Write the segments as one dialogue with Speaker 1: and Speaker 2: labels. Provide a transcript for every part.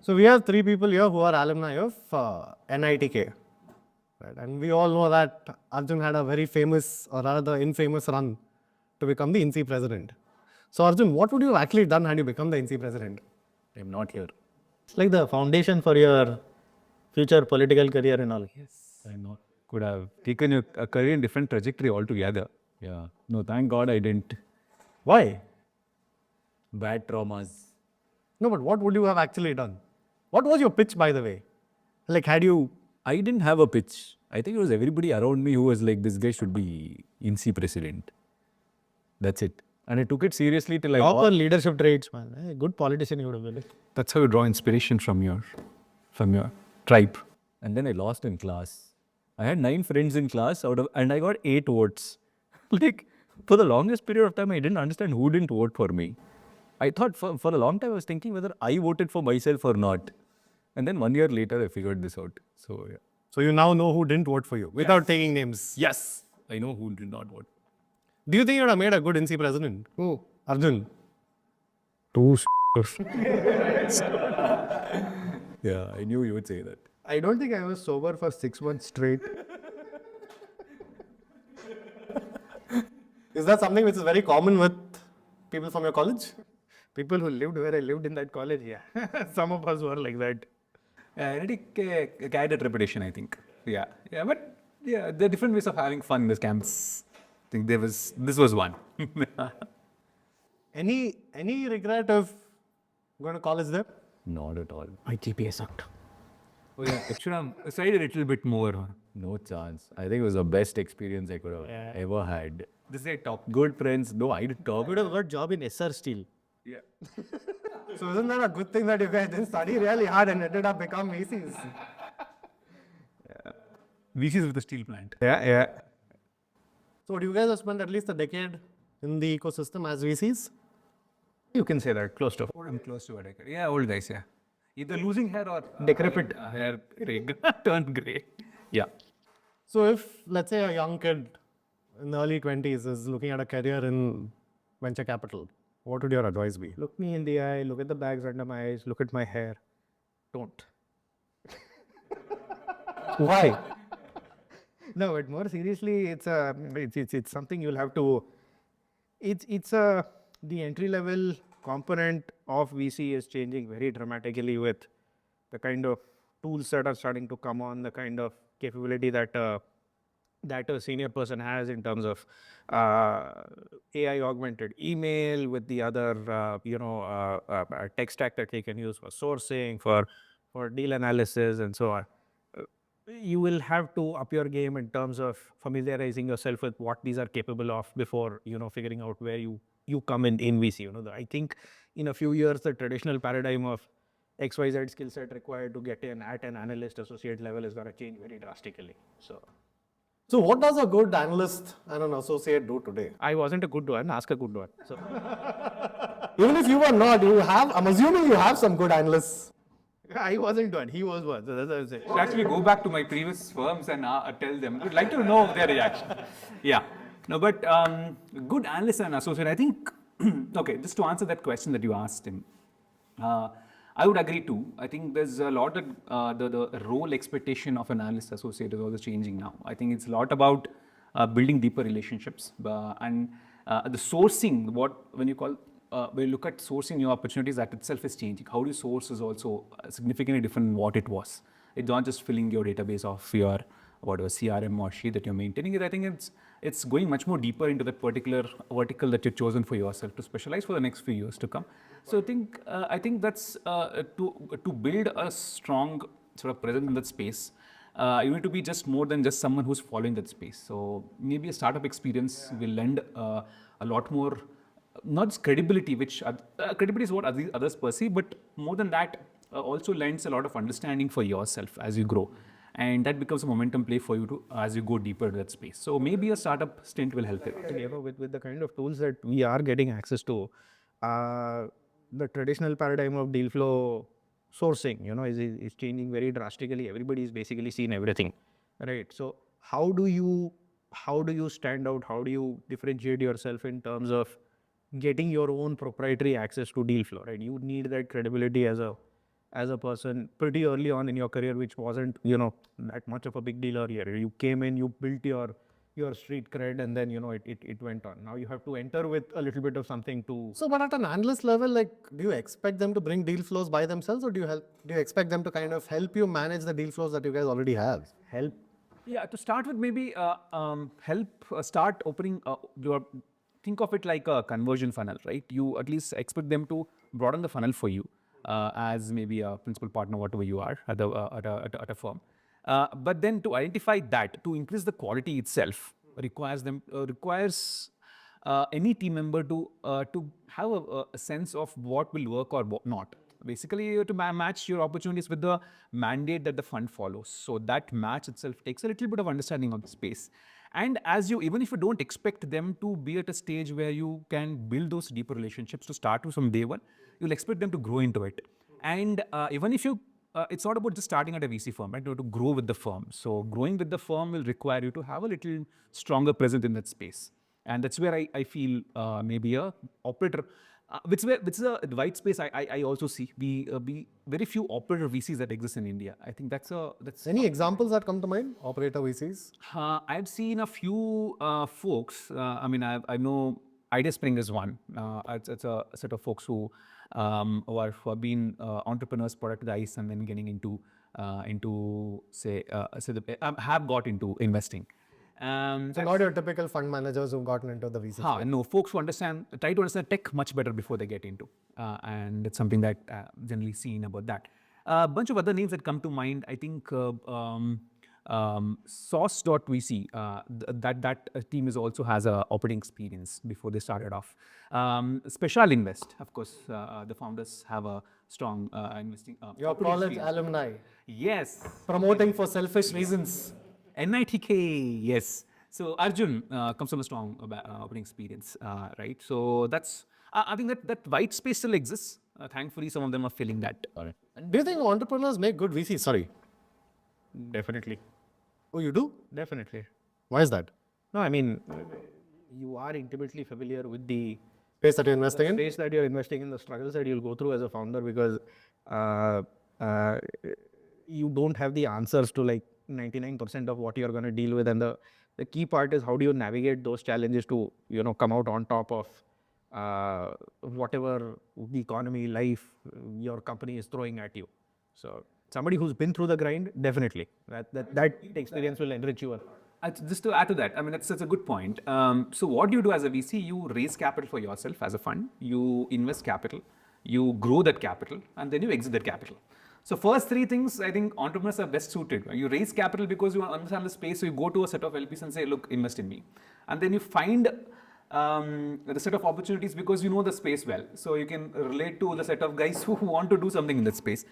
Speaker 1: So we have three people here who are alumni of NITK. Right? And we all know that Arjun had a very famous or rather infamous run to become the INSEE president. So Arjun, what would you have actually done had you become the INSEE president?
Speaker 2: I'm not here.
Speaker 3: It's like the foundation for your future political career and all.
Speaker 2: Yes. I know. Could have taken a career in different trajectory altogether. Yeah. No, thank God I didn't.
Speaker 1: Why?
Speaker 2: Bad traumas.
Speaker 1: No, but what would you have actually done? What was your pitch, by the way? Like, had you...
Speaker 2: I didn't have a pitch. I think it was everybody around me who was like, this guy should be INSEE president. That's it. And I took it seriously till I...
Speaker 3: Proper leadership traits, man. A good politician you would have been.
Speaker 2: That's how you draw inspiration from your tribe. And then I lost in class. I had 9 friends in class and I got 8 votes. Like, for the longest period of time, I didn't understand who didn't vote for me. I thought for a long time, I was thinking whether I voted for myself or not. And then 1 year later, I figured this out. So, yeah.
Speaker 1: So you now know who didn't vote for you without taking names.
Speaker 2: Yes, I know who did not vote.
Speaker 1: Do you think you would have made a good INSEE president?
Speaker 3: Who?
Speaker 1: Arjun.
Speaker 2: Yeah, I knew you would say that.
Speaker 3: I don't think I was sober for 6 months straight.
Speaker 1: Is that something which is very common with people from your college?
Speaker 3: People who lived where I lived in that college, yeah. Some of us were like that.
Speaker 2: NITK carried that reputation, I think. Yeah, but yeah, there are different ways of having fun in this campus. I think this was one.
Speaker 1: Any regret of going to college there?
Speaker 2: Not at all.
Speaker 3: My GPA sucked.
Speaker 2: Oh yeah, actually I'm tried a little bit more. No chance. I think it was the best experience I could have ever had. This is a top. Good friends. No, I did top.
Speaker 3: You would have got job in SR Steel.
Speaker 2: Yeah.
Speaker 1: So isn't that a good thing that you guys didn't study really hard and ended up becoming VCs?
Speaker 2: VCs with the steel plant.
Speaker 1: Yeah. So do you guys have spent at least a decade in the ecosystem as VCs?
Speaker 3: You can say that, close to.
Speaker 2: I'm close to a decade. Yeah, old guys, yeah. Either losing hair or
Speaker 3: Decrepit.
Speaker 2: hair turned grey. Yeah.
Speaker 1: So if, let's say, a young kid in the early 20s is looking at a career in venture capital, what would your advice be?
Speaker 3: Look me in the eye, look at the bags under my eyes, look at my hair. Don't.
Speaker 1: Why?
Speaker 3: No, but more seriously, it's something you'll have to. The entry level component of VC is changing very dramatically with the kind of tools that are starting to come on, the kind of capability that a senior person has in terms of AI augmented email with the other tech stack that they can use for sourcing, for deal analysis and so on. You will have to up your game in terms of familiarizing yourself with what these are capable of before figuring out where you come in VC. I think in a few years the traditional paradigm of XYZ skill set required to get in at an analyst associate level is going to change very drastically.
Speaker 1: So what does a good analyst and an associate do today?
Speaker 3: I wasn't a good one. Ask a good one. So
Speaker 1: even if you were not, I'm assuming you have some good analysts.
Speaker 3: I wasn't one. He was one. So that's what I'm saying.
Speaker 2: Should actually go back to my previous firms and tell them. I'd like to know their reaction. Yeah. No, but good analyst and associate, I think, okay, just to answer that question that you asked him, I would agree too. I think there's a lot of the role expectation of an analyst associate is also changing now. I think it's a lot about building deeper relationships and the sourcing, when you look at sourcing new opportunities, that itself is changing. How do you source is also significantly different than what it was. It's not just filling your database of your whatever CRM or sheet that you're maintaining. I think it's going much more deeper into that particular vertical that you've chosen for yourself to specialize for the next few years to come. So I think that's to build a strong sort of presence in that space. You need to be just more than just someone who's following that space. So maybe a startup experience will lend a lot more. Not just credibility, which credibility is what others perceive, but more than that, also lends a lot of understanding for yourself as you grow. And that becomes a momentum play for you as you go deeper into that space. So maybe a startup stint will help it.
Speaker 3: With the kind of tools that we are getting access to, the traditional paradigm of deal flow sourcing, is changing very drastically. Everybody is basically seeing everything, right? So how do you stand out? How do you differentiate yourself in terms of getting your own proprietary access to deal flow, right? You need that credibility as a as a person pretty early on in your career, which wasn't, you know, that much of a big deal earlier. You came in, you built your street cred, and then, you know, it went on. Now you have to enter with a little bit of something to.
Speaker 1: So, but at an analyst level, like, do you expect them to bring deal flows by themselves, or do you expect them to kind of help you manage the deal flows that you guys already have?
Speaker 3: Help.
Speaker 2: Yeah, to start with, maybe help start opening your. Think of it like a conversion funnel, right? You at least expect them to broaden the funnel for you as maybe a principal partner, whatever you are at a firm. But then to identify that, to increase the quality itself, requires any team member to have a sense of what will work or what not. Basically, you have to match your opportunities with the mandate that the fund follows. So that match itself takes a little bit of understanding of the space. And as you, even if you don't expect them to be at a stage where you can build those deeper relationships to start with from day one, you'll expect them to grow into it. And even if you it's not about just starting at a VC firm, right? You have to grow with the firm. So growing with the firm will require you to have a little stronger presence in that space. And that's where I feel maybe a operator, which is a white space I also see. Be very few operator VCs that exist in India. I think that's
Speaker 1: Any examples that come to mind? Operator VCs?
Speaker 2: I've seen a few folks. I know Idea Spring is one. It's a set of folks who have been entrepreneurs, productized, and then getting into have got into investing.
Speaker 1: So not your typical fund managers who've gotten into the VC space.
Speaker 2: No, folks who try to understand tech much better before they get into, and it's something that generally seen about that. A bunch of other names that come to mind. I think Sauce.vc, that team is also has a operating experience before they started off. Special Invest, of course, the founders have a strong investing.
Speaker 1: Your
Speaker 2: operating
Speaker 1: college
Speaker 2: experience.
Speaker 1: alumni
Speaker 2: Yes.
Speaker 1: promoting for selfish reasons.
Speaker 2: NITK, yes. So Arjun comes from a strong operating experience, right? So that's, I think that white space still exists. Thankfully, some of them are filling that.
Speaker 1: Do you think entrepreneurs make good VCs? Sorry.
Speaker 3: Definitely.
Speaker 1: Oh, you do?
Speaker 3: Definitely.
Speaker 1: Why is that?
Speaker 3: No, I mean, you are intimately familiar with the
Speaker 1: Space that you're investing in?
Speaker 3: space that you're investing in, the struggles that you'll go through as a founder, because uh, uh, you don't have the answers to like 99% of what you're going to deal with. And the key part is, how do you navigate those challenges to, you know, come out on top of whatever the economy, life, your company is throwing at you. So somebody who's been through the grind, definitely that experience will enrich you.
Speaker 2: Just to add to that, I mean, that's a good point. So what you do as a VC, you raise capital for yourself as a fund, you invest capital, you grow that capital, and then you exit that capital. So first three things, I think entrepreneurs are best suited. You raise capital because you understand the space, so you go to a set of LPs and say, look, invest in me. And then you find the set of opportunities because you know the space well. So you can relate to the set of guys who want to do something in that space.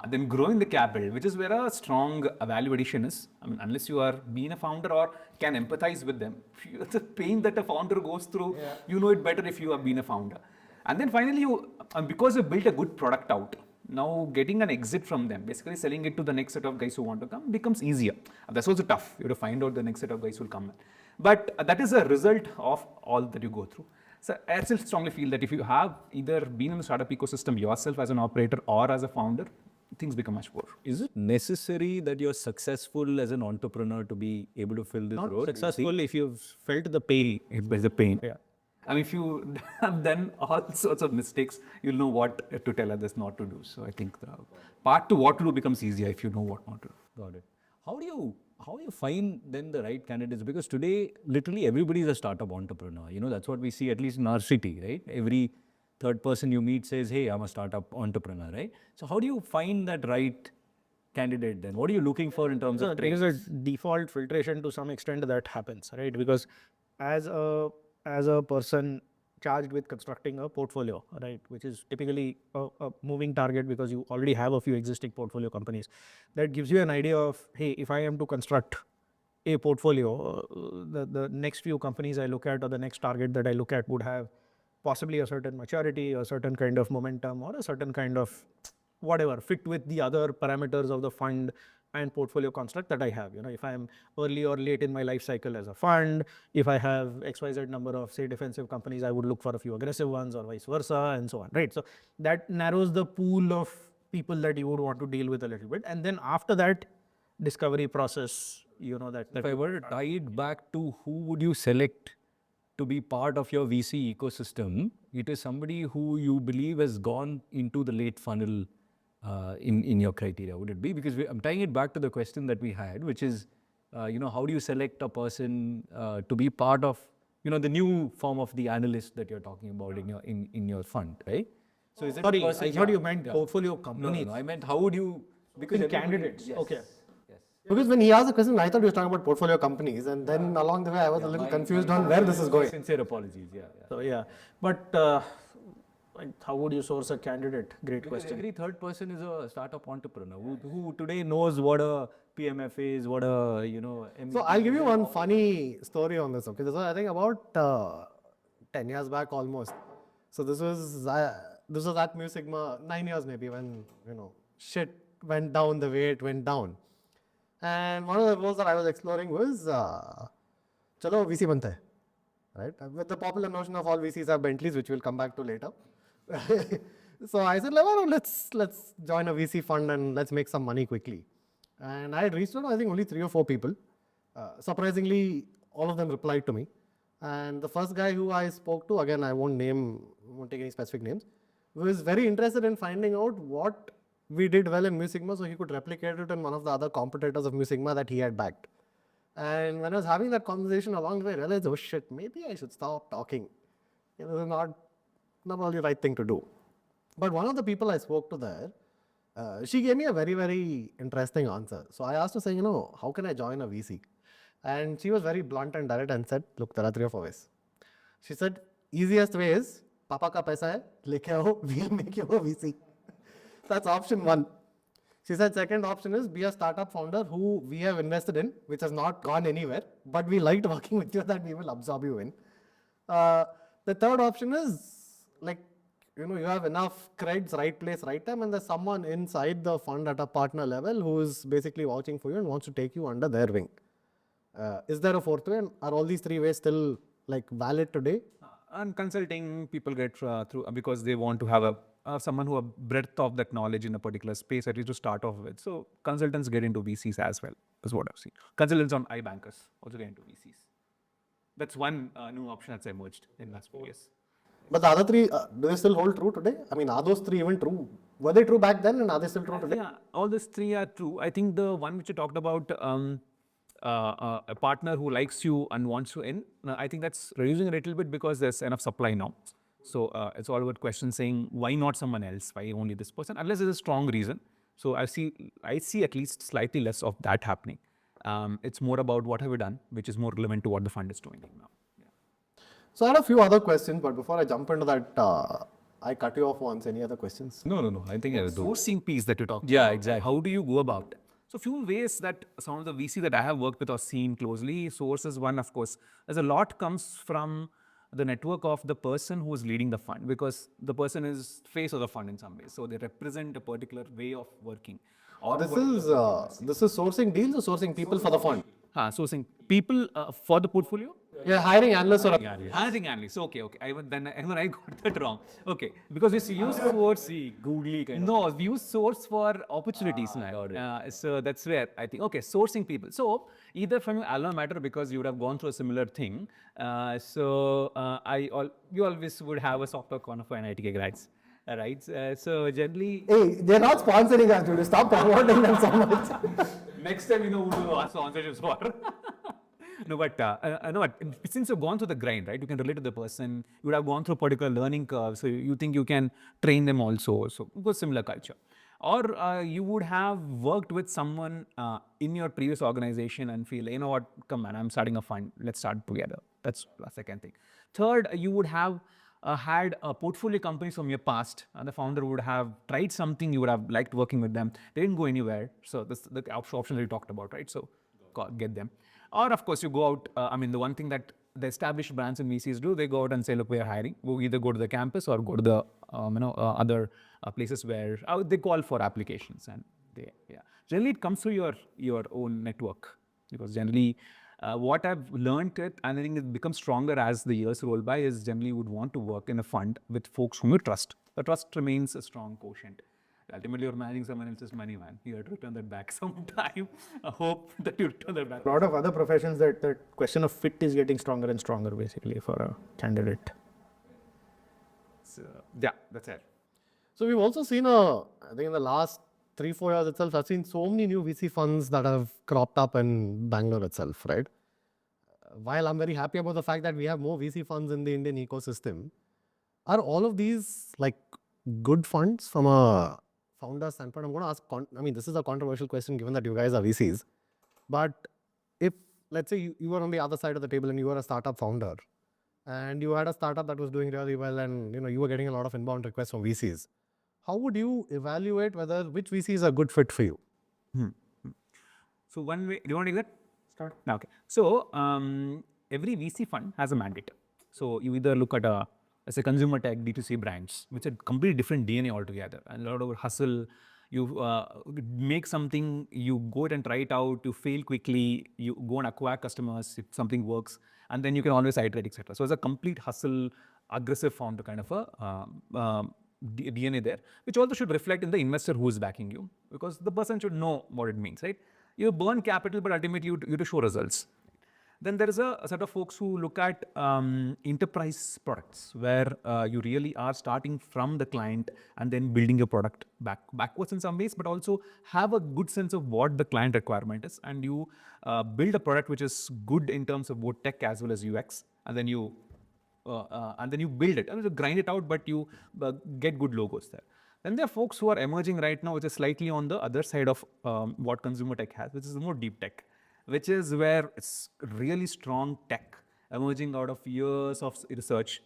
Speaker 2: Then growing the capital, which is where a strong value addition is. I mean, unless you are being a founder or can empathize with them. The pain that a founder goes through, you know it better if you have been a founder. And then finally, because you built a good product out, now getting an exit from them, basically selling it to the next set of guys who want to come, becomes easier. That's also tough. You have to find out the next set of guys who will come. But that is a result of all that you go through. So I still strongly feel that if you have either been in the startup ecosystem yourself as an operator or as a founder, things become much more.
Speaker 4: Is it necessary that you're successful as an entrepreneur to be able to fill this role?
Speaker 3: Successful if you've felt the pain.
Speaker 2: It's the pain.
Speaker 3: Yeah.
Speaker 2: I mean, if you have done all sorts of mistakes, you'll know what to tell others not to do. So I think the part to what to do becomes easier if you know what not to do.
Speaker 4: Got it. How do you find then the right candidates? Because today, literally everybody is a startup entrepreneur. You know, that's what we see, at least in our city, right? Every third person you meet says, hey, I'm a startup entrepreneur, right? So how do you find that right candidate then? What are you looking for in terms of
Speaker 3: There is
Speaker 4: traits?
Speaker 3: a default filtration to some extent that happens, right? Because as a person charged with constructing a portfolio, right, which is typically a moving target because you already have a few existing portfolio companies, that gives you an idea of, hey, if I am to construct a portfolio, the next few companies I look at, or the next target that I look at, would have possibly a certain maturity, a certain kind of momentum, or a certain kind of whatever fit with the other parameters of the fund and portfolio construct that I have. You know, if I am early or late in my life cycle as a fund, if I have XYZ number of, say, defensive companies, I would look for a few aggressive ones, or vice versa, and so on, right? So that narrows the pool of people that you would want to deal with a little bit. And then after that discovery process, that
Speaker 4: If I were to tie it back to who would you select to be part of your VC ecosystem, it is somebody who you believe has gone into the late funnel in your criteria, would it be? Because I'm tying it back to the question that we had, which is, how do you select a person to be part of, the new form of the analyst that you're talking about in your fund, right? So is it a
Speaker 3: Sorry,
Speaker 4: person-
Speaker 3: I thought you
Speaker 4: yeah,
Speaker 3: meant
Speaker 4: yeah.
Speaker 3: portfolio
Speaker 4: No,
Speaker 3: companies.
Speaker 4: no, I meant how would you, because
Speaker 3: In
Speaker 4: everybody-
Speaker 3: candidates,
Speaker 4: yes,
Speaker 3: okay.
Speaker 4: yes.
Speaker 1: Because when he asked the question, I thought he was talking about portfolio companies, and then along the way, I was a little confused on where this is going.
Speaker 4: Sincere apologies, yeah.
Speaker 3: So yeah, but how would you source a candidate? Great
Speaker 4: Because
Speaker 3: question.
Speaker 4: every third person is a startup entrepreneur who today knows what a PMF is, what a, MEP
Speaker 1: So I'll give you one funny story on this. Okay, this was I think about 10 years back almost. So this was at Mu Sigma 9 years maybe when shit went down the way it went down. And one of the roles that I was exploring was chalo VC bante hai, right? With the popular notion of all VCs have Bentleys, which we'll come back to later. So I said, let's join a VC fund and let's make some money quickly. And I had reached out, I think only 3 or 4 people. Surprisingly, all of them replied to me. And the first guy who I spoke to, again, I won't take any specific names, was very interested in finding out what we did well in Mu Sigma so he could replicate it in one of the other competitors of Mu Sigma that he had backed. And when I was having that conversation along the way, I realized, oh shit, maybe I should stop talking. This is not really the right thing to do. But one of the people I spoke to there, she gave me a very, very interesting answer. So I asked her, saying, how can I join a VC? And she was very blunt and direct and said, look, there are 3 or 4 ways. She said, easiest way is, Papa ka paisa hai, leke aao, we'll make you a VC. That's option 1. She said, second option is be a startup founder who we have invested in, which has not gone anywhere, but we liked working with you that we will absorb you in. The third option is like, you have enough creds, right place, right time, and there's someone inside the fund at a partner level who is basically vouching for you and wants to take you under their wing. Is there a fourth way? And are all these 3 ways still valid today?
Speaker 2: And consulting, people get through because they want to have someone who a breadth of that knowledge in a particular space at least to start off with. So consultants get into VCs as well, is what I've seen. Consultants on iBankers also get into VCs. That's one new option that's emerged in last 4 years.
Speaker 1: But the other 3, do they still hold true today? I mean, are those 3 even true? Were they true back then and are they still true today?
Speaker 2: Yeah, all these 3 are true. I think the one which you talked about, a partner who likes you and wants you in, I think that's reducing a little bit because there's enough supply now. So it's all about question saying, why not someone else? Why only this person? Unless there's a strong reason. So I see at least slightly less of that happening. It's more about what have we done, which is more relevant to what the fund is doing now.
Speaker 1: So I had a few other questions, but before I jump into that, I cut you off once. Any other questions?
Speaker 4: No. I think I will do.
Speaker 2: Sourcing piece that you talked
Speaker 4: Yeah,
Speaker 2: about.
Speaker 4: exactly.
Speaker 2: How do you go about it? So few ways that some of the VC that I have worked with or seen closely, sources one, of course, there's a lot comes from the network of the person who is leading the fund because the person is face of the fund in some ways. So they represent a particular way of working. Or
Speaker 1: This is sourcing deals or sourcing people for the fund?
Speaker 2: sourcing people for the portfolio.
Speaker 1: Yeah, hiring analysts or
Speaker 2: Hiring analysts. Okay. I got that wrong. Okay, because we use source.
Speaker 4: Googly kind of.
Speaker 2: No, we use source for opportunities now. So that's where I think, okay, sourcing people. So either from your alma mater because you would have gone through a similar thing. You always would have a software corner for NITK grads. Right? So generally.
Speaker 1: Hey, they're not sponsoring us, dude. Stop promoting them so much.
Speaker 2: Next time, who to ask sponsorships for. No, but since you've gone through the grind, right? You can relate to the person. You would have gone through a particular learning curve, so you think you can train them also. So, go similar culture. Or you would have worked with someone in your previous organization and feel, you know what, come on, I'm starting a fund. Let's start together. That's the second thing. Third, you would have had a portfolio companies from your past. The founder would have tried something. You would have liked working with them. They didn't go anywhere. So this the option that you talked about, right? So get them. Or of course you go out. The one thing that the established brands and VCs do, they go out and say, look, we are hiring. We'll either go to the campus or go to the other places where they call for applications. And generally it comes through your own network because generally. What I've learned and I think it becomes stronger as the years roll by is generally you would want to work in a fund with folks whom you trust. The trust remains a strong quotient. Ultimately, you're managing someone else's money, man. You have to return that back sometime. I hope that you return that back.
Speaker 3: A lot of other professions that question of fit is getting stronger and stronger basically for a candidate.
Speaker 2: So, yeah, that's it.
Speaker 1: So we've also seen I think in the last 3-4 years itself, I've seen so many new VC funds that have cropped up in Bangalore itself, right? While I'm very happy about the fact that we have more VC funds in the Indian ecosystem, are all of these like good funds from a founder standpoint? I'm going to ask, I mean, this is a controversial question given that you guys are VCs, but if let's say you were on the other side of the table and you were a startup founder and you had a startup that was doing really well and you were getting a lot of inbound requests from VCs, how would you evaluate which VC is a good fit for you?
Speaker 2: So one way, do you want to take that? Start. Okay. So every VC fund has a mandate. So you either look at as a consumer tech D2C brands, which are completely different DNA altogether, and a lot of hustle. You make something, you go and try it out, you fail quickly, you go and acquire customers if something works, and then you can always iterate, etc. So it's a complete hustle, aggressive founder kind of a DNA there, which also should reflect in the investor who is backing you, because the person should know what it means, right? You burn capital, but ultimately you to show results. Then there is a set of folks who look at enterprise products, where you really are starting from the client and then building your product backwards in some ways, but also have a good sense of what the client requirement is, and you build a product which is good in terms of both tech as well as UX, and then you build it and you grind it out, but you get good logos there. Then there are folks who are emerging right now, which is slightly on the other side of what consumer tech has, which is more deep tech, which is where it's really strong tech emerging out of years of research,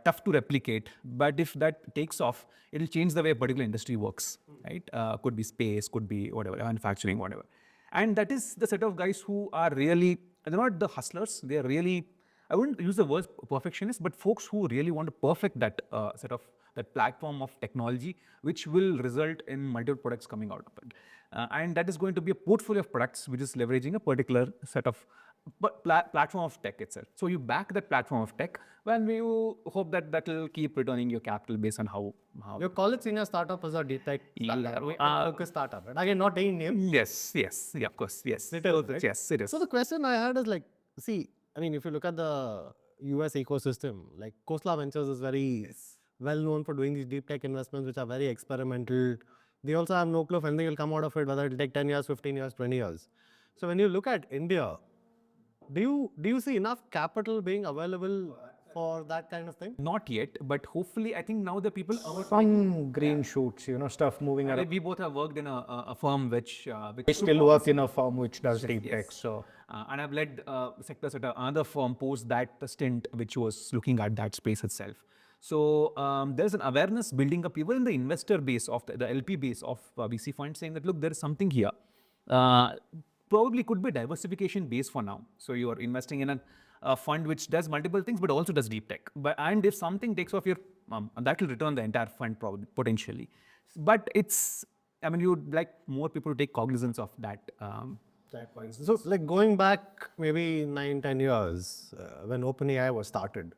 Speaker 2: tough to replicate. But if that takes off, it'll change the way a particular industry works, right? Could be space, could be whatever, manufacturing, whatever. And that is the set of guys who are really, they're not the hustlers, they're really, I wouldn't use the word perfectionist, but folks who really want to perfect that that platform of technology, which will result in multiple products coming out of it. And that is going to be a portfolio of products which is leveraging a particular set of platform of tech itself. So you back that platform of tech when you hope that that will keep returning your capital based on how
Speaker 1: Your college senior startup is a tech startup, right? Again, not taking names.
Speaker 2: Yes, yeah, of course, yes.
Speaker 1: It is, right?
Speaker 2: Yes, it is.
Speaker 1: So the question I had is like, see, I mean, if you look at the US ecosystem, like Khosla Ventures is very well known for doing these deep tech investments, which are very experimental. They also have no clue if anything will come out of it, whether it'll take 10 years, 15 years, 20 years. So when you look at India, do you see enough capital being available for that kind of thing?
Speaker 2: Not yet, but hopefully, I think now the people are
Speaker 3: Some green shoots, stuff moving around.
Speaker 2: we both have worked in a firm which
Speaker 3: I still work in a firm which does deep tech, so.
Speaker 2: and I've led sectors at another firm post that stint, which was looking at that space itself. So there's an awareness building up even in the investor base of the LP base of VC funds, saying that look, there is something here. Probably could be diversification base for now. So you are investing in a fund which does multiple things, but also does deep tech. And if something takes off, that will return the entire fund probably potentially. But it's, I mean, you'd like more people to take cognizance of that.
Speaker 1: So like going back maybe 9-10 years when OpenAI was started.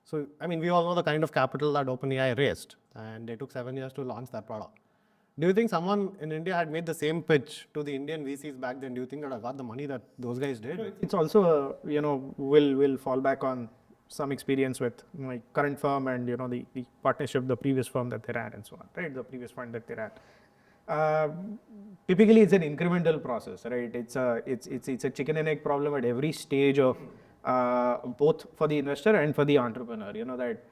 Speaker 1: So I mean, we all know the kind of capital that OpenAI raised, and they took 7 years to launch that product. Do you think someone in India had made the same pitch to the Indian VCs back then? Do you think that I got the money that those guys did?
Speaker 3: It's also, will fall back on some experience with my current firm and, the partnership, the previous firm that they ran and so on, right? The previous fund that they ran. Typically, it's an incremental process, right? It's a chicken and egg problem at every stage of both for the investor and for the entrepreneur. That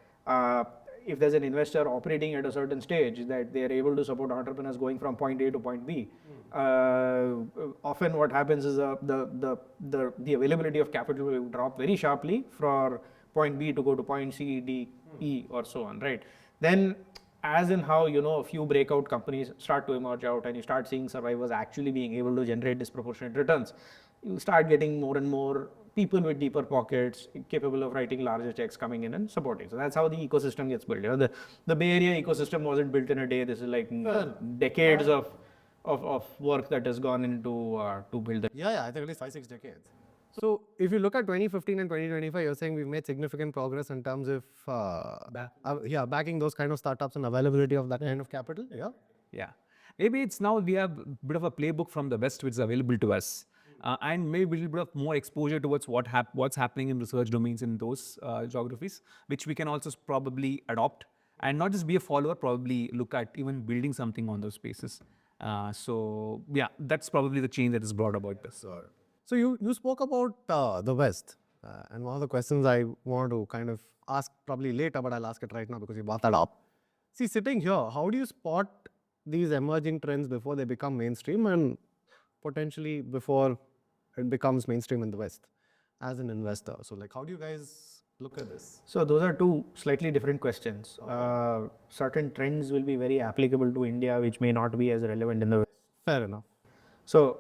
Speaker 3: if there's an investor operating at a certain stage, that they are able to support entrepreneurs going from point A to point B. Often what happens is the availability of capital will drop very sharply for point B to go to point C, D, E or so on, right? Then as in how, a few breakout companies start to emerge out and you start seeing survivors actually being able to generate disproportionate returns, you start getting more and more people with deeper pockets capable of writing larger checks coming in and supporting. So that's how the ecosystem gets built. The Bay Area ecosystem wasn't built in a day. This is like decades of work that has gone into to build it.
Speaker 1: Yeah, I think at least 5-6 decades. So if you look at 2015 and 2025, you're saying we've made significant progress in terms of backing those kind of startups and availability of that kind of capital. Yeah.
Speaker 2: Yeah. Maybe it's now we have a bit of a playbook from the West which is available to us. And maybe a little bit of more exposure towards what's happening in research domains in those geographies, which we can also probably adopt and not just be a follower, probably look at even building something on those spaces. So yeah, that's probably the change that is brought about this.
Speaker 1: So you spoke about the West, and one of the questions I want to kind of ask probably later, but I'll ask it right now because you brought that up. See, sitting here, how do you spot these emerging trends before they become mainstream and potentially before it becomes mainstream in the West as an investor? So, like, how do you guys look at this?
Speaker 3: So those are two slightly different questions. Certain trends will be very applicable to India, which may not be as relevant in the West.
Speaker 1: Fair enough.
Speaker 3: So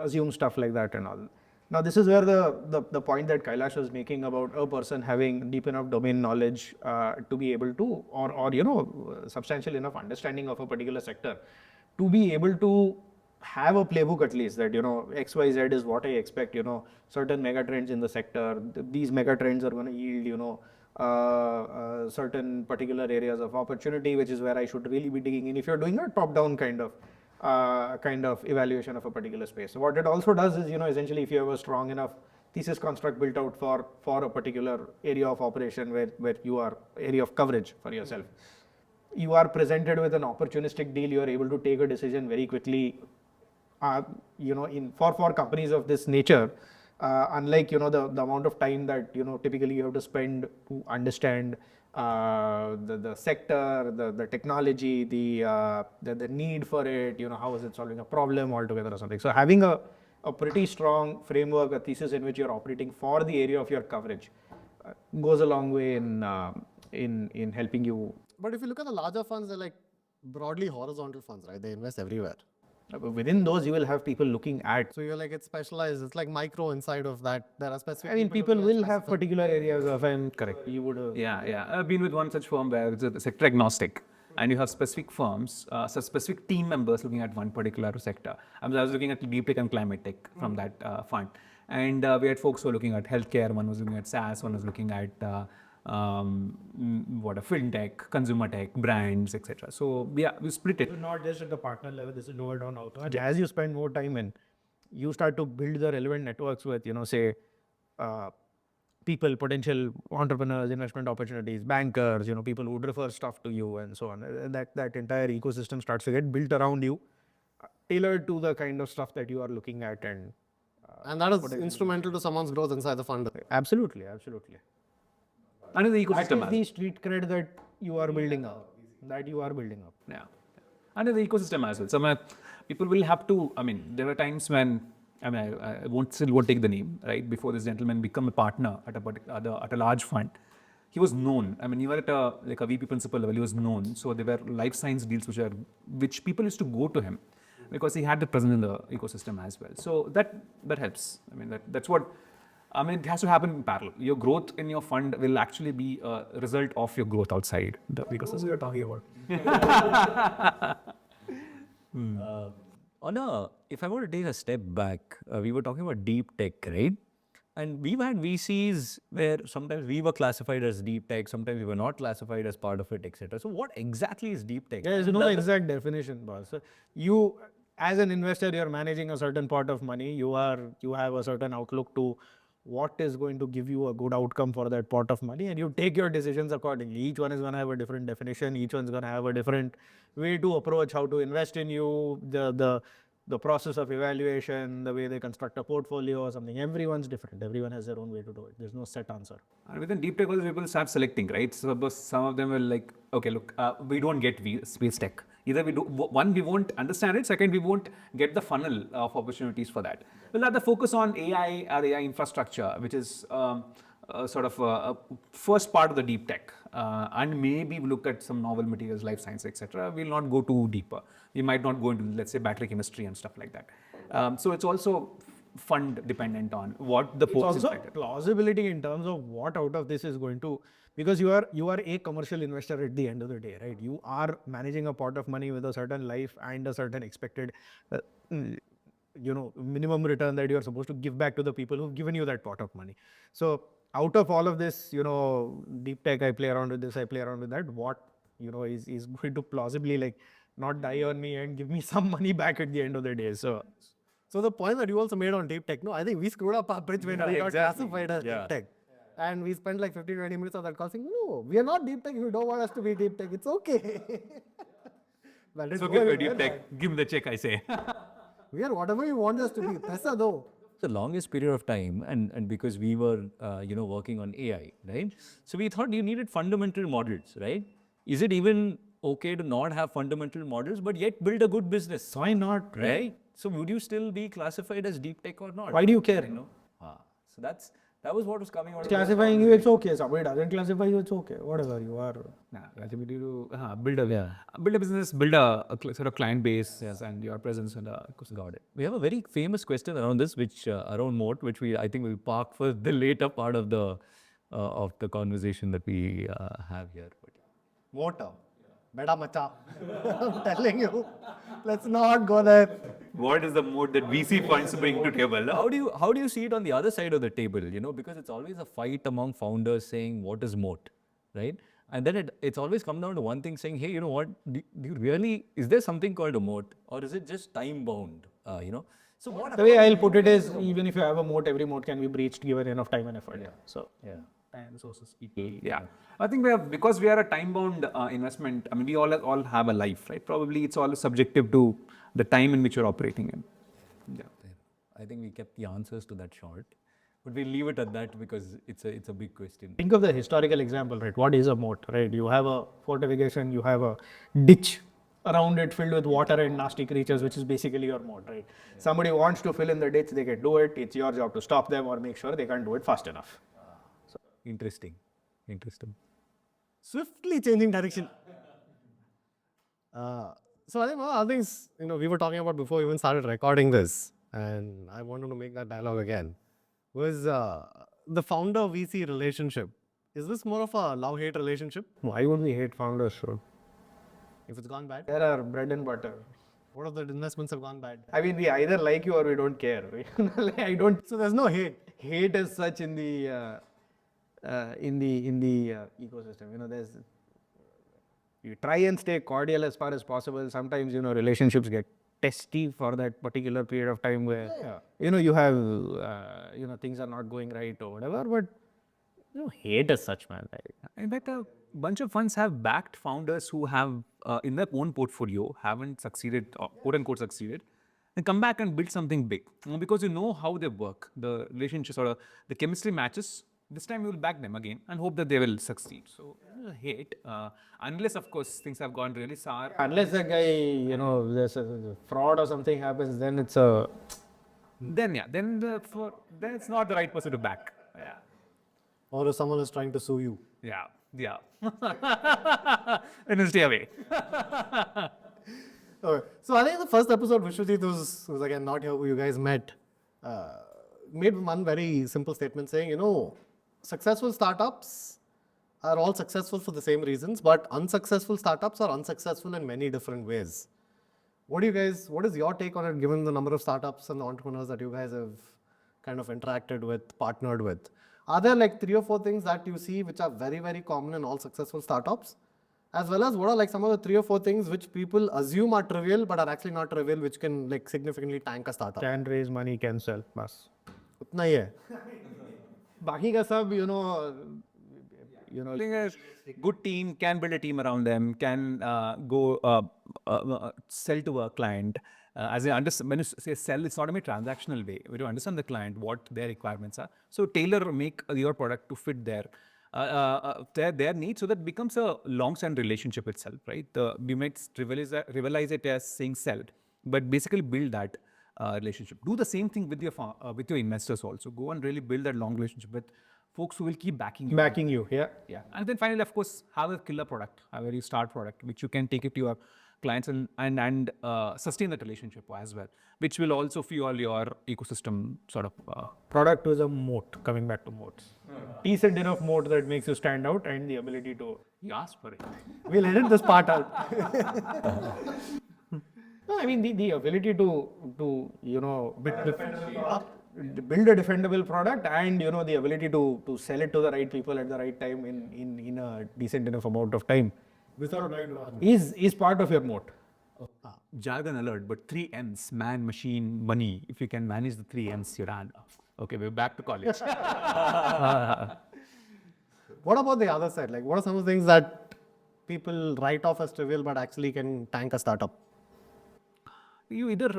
Speaker 3: assume stuff like that and all. Now this is where the point that Kailash was making about a person having deep enough domain knowledge to be able to, or substantial enough understanding of a particular sector to be able to have a playbook at least that XYZ is what I expect. Certain mega trends in the sector. These mega trends are going to yield certain particular areas of opportunity, which is where I should really be digging in. If you're doing a top-down kind of evaluation of a particular space. So what it also does is, essentially if you have a strong enough thesis construct built out for a particular area of operation where you are area of coverage for yourself, you are presented with an opportunistic deal, you are able to take a decision very quickly. For companies of this nature, unlike the amount of time that typically you have to spend to understand the sector, the technology, the need for it, how is it solving a problem altogether or something. So having a pretty strong framework, a thesis in which you're operating for the area of your coverage goes a long way in helping you.
Speaker 1: But if you look at the larger funds, they're like broadly horizontal funds, right? They invest everywhere.
Speaker 3: Within those, you will have people looking at.
Speaker 1: So you're like, it's specialized, it's like micro inside of that. There are specific.
Speaker 3: I mean, people will have particular areas of, correct. You would.
Speaker 2: Yeah. I've been with one such firm where it's a sector agnostic, and you have specific firms, so specific team members looking at one particular sector. I was looking at deep tech and climate tech from that fund, and we had folks who were looking at healthcare. One was looking at SaaS. One was looking at fintech, consumer tech, brands, etc. So yeah, we split it.
Speaker 3: Not just at the partner level, this is lower down also. As you spend more time in, you start to build the relevant networks with, say, people, potential entrepreneurs, investment opportunities, bankers, people who would refer stuff to you and so on. That entire ecosystem starts to get built around you, tailored to the kind of stuff that you are looking at.
Speaker 1: And that is instrumental to someone's growth inside the fund.
Speaker 3: Absolutely.
Speaker 2: And the ecosystem.
Speaker 3: That is the street cred that you are building up.
Speaker 2: Yeah. And the ecosystem as well. So people will have to, there were times when, I won't take the name, right? Before this gentleman become a partner at a large fund, he was known. Even at a VP principal level, he was known. So there were life science deals which people used to go to him because he had the presence in the ecosystem as well. So that helps. That's what. It has to happen in parallel. Your growth in your fund will actually be a result of your growth outside the ecosystem you're talking about.
Speaker 4: If I were to take a step back, we were talking about deep tech, right? And we've had VCs where sometimes we were classified as deep tech, sometimes we were not classified as part of it, etc. So what exactly is deep tech?
Speaker 3: There is no exact definition, boss. So you, as an investor, you're managing a certain pot of money. You have a certain outlook to what is going to give you a good outcome for that pot of money, and you take your decisions accordingly. Each one is going to have a different definition. Each one's going to have a different way to approach how to invest in you, the process of evaluation, the way they construct a portfolio or something. Everyone's different. Everyone has their own way to do it. There's no set answer.
Speaker 2: And within deep tech, also people start selecting, right? So some of them will like, okay, look, we don't get space tech. Either we do, one, we won't understand it. Second, we won't get the funnel of opportunities for that. We'll have the focus on AI or AI infrastructure, which is sort of a first part of the deep tech. And maybe we look at some novel materials, life science, etc. We'll not go too deeper. We might not go into, let's say, battery chemistry and stuff like that. So it's also fund dependent on what the
Speaker 3: It's also plausibility in terms of what out of this is going to, because you are a commercial investor at the end of the day, right? You are managing a pot of money with a certain life and a certain expected minimum return that you are supposed to give back to the people who've given you that pot of money. So out of all of this, deep tech, I play around with this, I play around with that, what is going to plausibly not die on me and give me some money back at the end of the day. So
Speaker 1: the point that you also made on deep tech, no, I think we screwed up our bridge when we got classified as deep tech. And we spent like 15, 20 minutes of that call saying, no, we are not deep tech. You don't want us to be deep tech. It's okay. But
Speaker 2: It's okay for deep tech. Give me the check, I say.
Speaker 1: We are whatever you want us to be. Paisa do.
Speaker 4: The longest period of time, and because we were, working on AI, right? So we thought you needed fundamental models, right? Is it even okay to not have fundamental models, but yet build a good business?
Speaker 3: why not?
Speaker 4: Right? So would you still be classified as deep tech or not?
Speaker 3: Why do you care?
Speaker 4: So that was what was coming out of
Speaker 3: Classifying you, it's okay. Somebody doesn't classify you, it's okay. Whatever you are.
Speaker 2: Ability to build a business, build a sort of client base, yes, and your presence in the ecosystem.
Speaker 4: Got it. We have a very famous question around this, which around moat, which I think we'll park for the later part of the conversation that we have here.
Speaker 1: Motor. Beda macha. I'm telling you. Let's not go there.
Speaker 2: What is the mode that VC funds bring to table?
Speaker 4: How do you see it on the other side of the table? Because it's always a fight among founders saying what is moat, right? And then it's always come down to one thing saying, hey, you know what? Do you really, is there something called a moat, or is it just time bound? So what?
Speaker 3: The way I'll put it is, even if you have a moat, every moat can be breached given enough time and effort. So time resources equal.
Speaker 2: Yeah, I think because we are a time-bound investment. I mean, we all have a life, right? Probably it's all subjective to the time in which you're operating in. Yeah.
Speaker 4: I think we kept the answers to that short, but we'll leave it at that because it's a big question.
Speaker 3: Think of the historical example, right? What is a moat, right? You have a fortification, you have a ditch around it filled with water and nasty creatures, which is basically your moat, right? Somebody wants to fill in the ditch, they can do it. It's your job to stop them or make sure they can't do it fast enough.
Speaker 4: Interesting.
Speaker 1: Swiftly changing direction. So I think one of the things, we were talking about before we even started recording this, and I wanted to make that dialogue again, was the founder-VC relationship. Is this more of a love-hate relationship?
Speaker 3: Why would we hate founders? So
Speaker 1: If it's gone bad?
Speaker 3: there are bread and butter.
Speaker 1: What if the investments have gone bad?
Speaker 3: I mean, we either like you or we don't care. I don't.
Speaker 1: So there's no hate.
Speaker 3: Hate as such in the ecosystem. There's you try and stay cordial as far as possible. Sometimes relationships get testy for that particular period of time where you have things are not going right or whatever. But hate as such, man.
Speaker 2: In fact, a bunch of funds have backed founders who have in their own portfolio haven't succeeded, or quote unquote succeeded, and come back and build something big because you know how they work, the relationships or the chemistry matches. This time you will back them again and hope that they will succeed. So hate, unless of course things have gone really sour.
Speaker 3: Unless the guy, there's a fraud or something happens, then it's a.
Speaker 2: Then it's not the right person to back. Yeah.
Speaker 1: Or if someone is trying to sue you.
Speaker 2: Yeah. Then stay away.
Speaker 1: Okay. So I think the first episode, Vishwajit, was again not here who you guys met, made one very simple statement saying, successful startups are all successful for the same reasons, but unsuccessful startups are unsuccessful in many different ways. What is your take on it, given the number of startups and entrepreneurs that you guys have kind of interacted with, partnered with? Are there like 3 or 4 things that you see which are very, very common in all successful startups? As well as what are like some of the 3 or 4 things which people assume are trivial but are actually not trivial, which can like significantly tank a startup?
Speaker 3: Can raise money, can sell. Bas.
Speaker 1: Utna hi hai.
Speaker 3: Baki ka sab,
Speaker 2: Thing is, good team can build a team around them, can go sell to a client. As I understand, when you say sell, it's not a transactional way. We do understand the client, what their requirements are. So make your product to fit their needs, so that it becomes a long-standing relationship itself, right? We might trivialize it as saying sell, but basically build that relationship. Do the same thing with your investors also. Go and really build that long relationship with folks who will keep backing you.
Speaker 3: Yeah.
Speaker 2: And then finally, of course, have a killer product, a very start product, which you can take it to your clients and sustain that relationship as well, which will also fuel your ecosystem sort of.
Speaker 3: Product is a moat, coming back to moats. Decent enough moat that makes you stand out and the ability to.
Speaker 2: You asked for it.
Speaker 1: We'll edit this part out.
Speaker 3: No, I mean the ability to build a defendable product and the ability to sell it to the right people at the right time in a decent enough amount of time is part of your moat.
Speaker 2: Jargon alert, but 3 M's, man, machine, money. If you can manage the 3 M's, you're done. Okay, we're back to college.
Speaker 1: What about the other side? Like, what are some of the things that people write off as trivial but actually can tank a startup?
Speaker 2: You either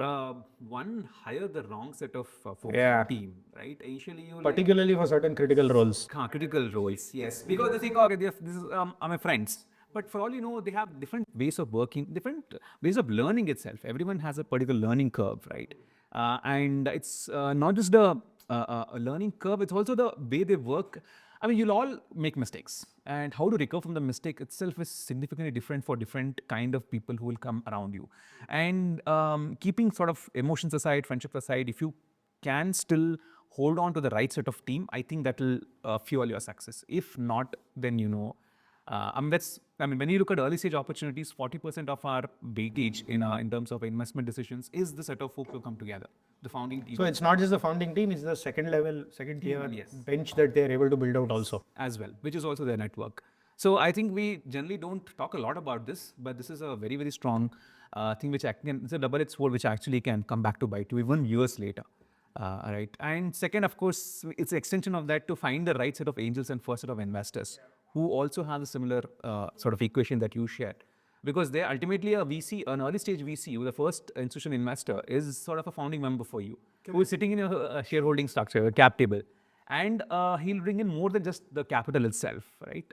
Speaker 2: one hire the wrong set of folks in
Speaker 3: Yeah.
Speaker 2: the team, right? Initially, you
Speaker 3: Particularly for certain critical roles.
Speaker 2: critical roles, yes. Because they think, okay, this is are my friends. But for all you know, they have different ways of working, different ways of learning itself. Everyone has a particular learning curve, right? And it's not just the a learning curve; it's also the way they work. I mean, you'll all make mistakes, and how to recover from the mistake itself is significantly different for different kind of people who will come around you. And keeping sort of emotions aside, friendships aside, if you can still hold on to the right set of team, I think that will fuel your success. If not, then when you look at early stage opportunities, 40% of our weightage in terms of investment decisions is the set of folks who come together, the founding team.
Speaker 3: So it's not just the founding team, it's the second tier
Speaker 2: Yes.
Speaker 3: bench that they're able to build out also.
Speaker 2: As well, which is also their network. So I think we generally don't talk a lot about this, but this is a very, very strong thing which it's a double-edged sword which actually can come back to bite you even years later. Right. And second, of course, it's an extension of that to find the right set of angels and first set of investors who also have a similar sort of equation that you shared. Because they're ultimately a VC, an early stage VC, who the first institutional investor is sort of a founding member for you, who is sitting in a shareholding structure, a cap table. And he'll bring in more than just the capital itself, right?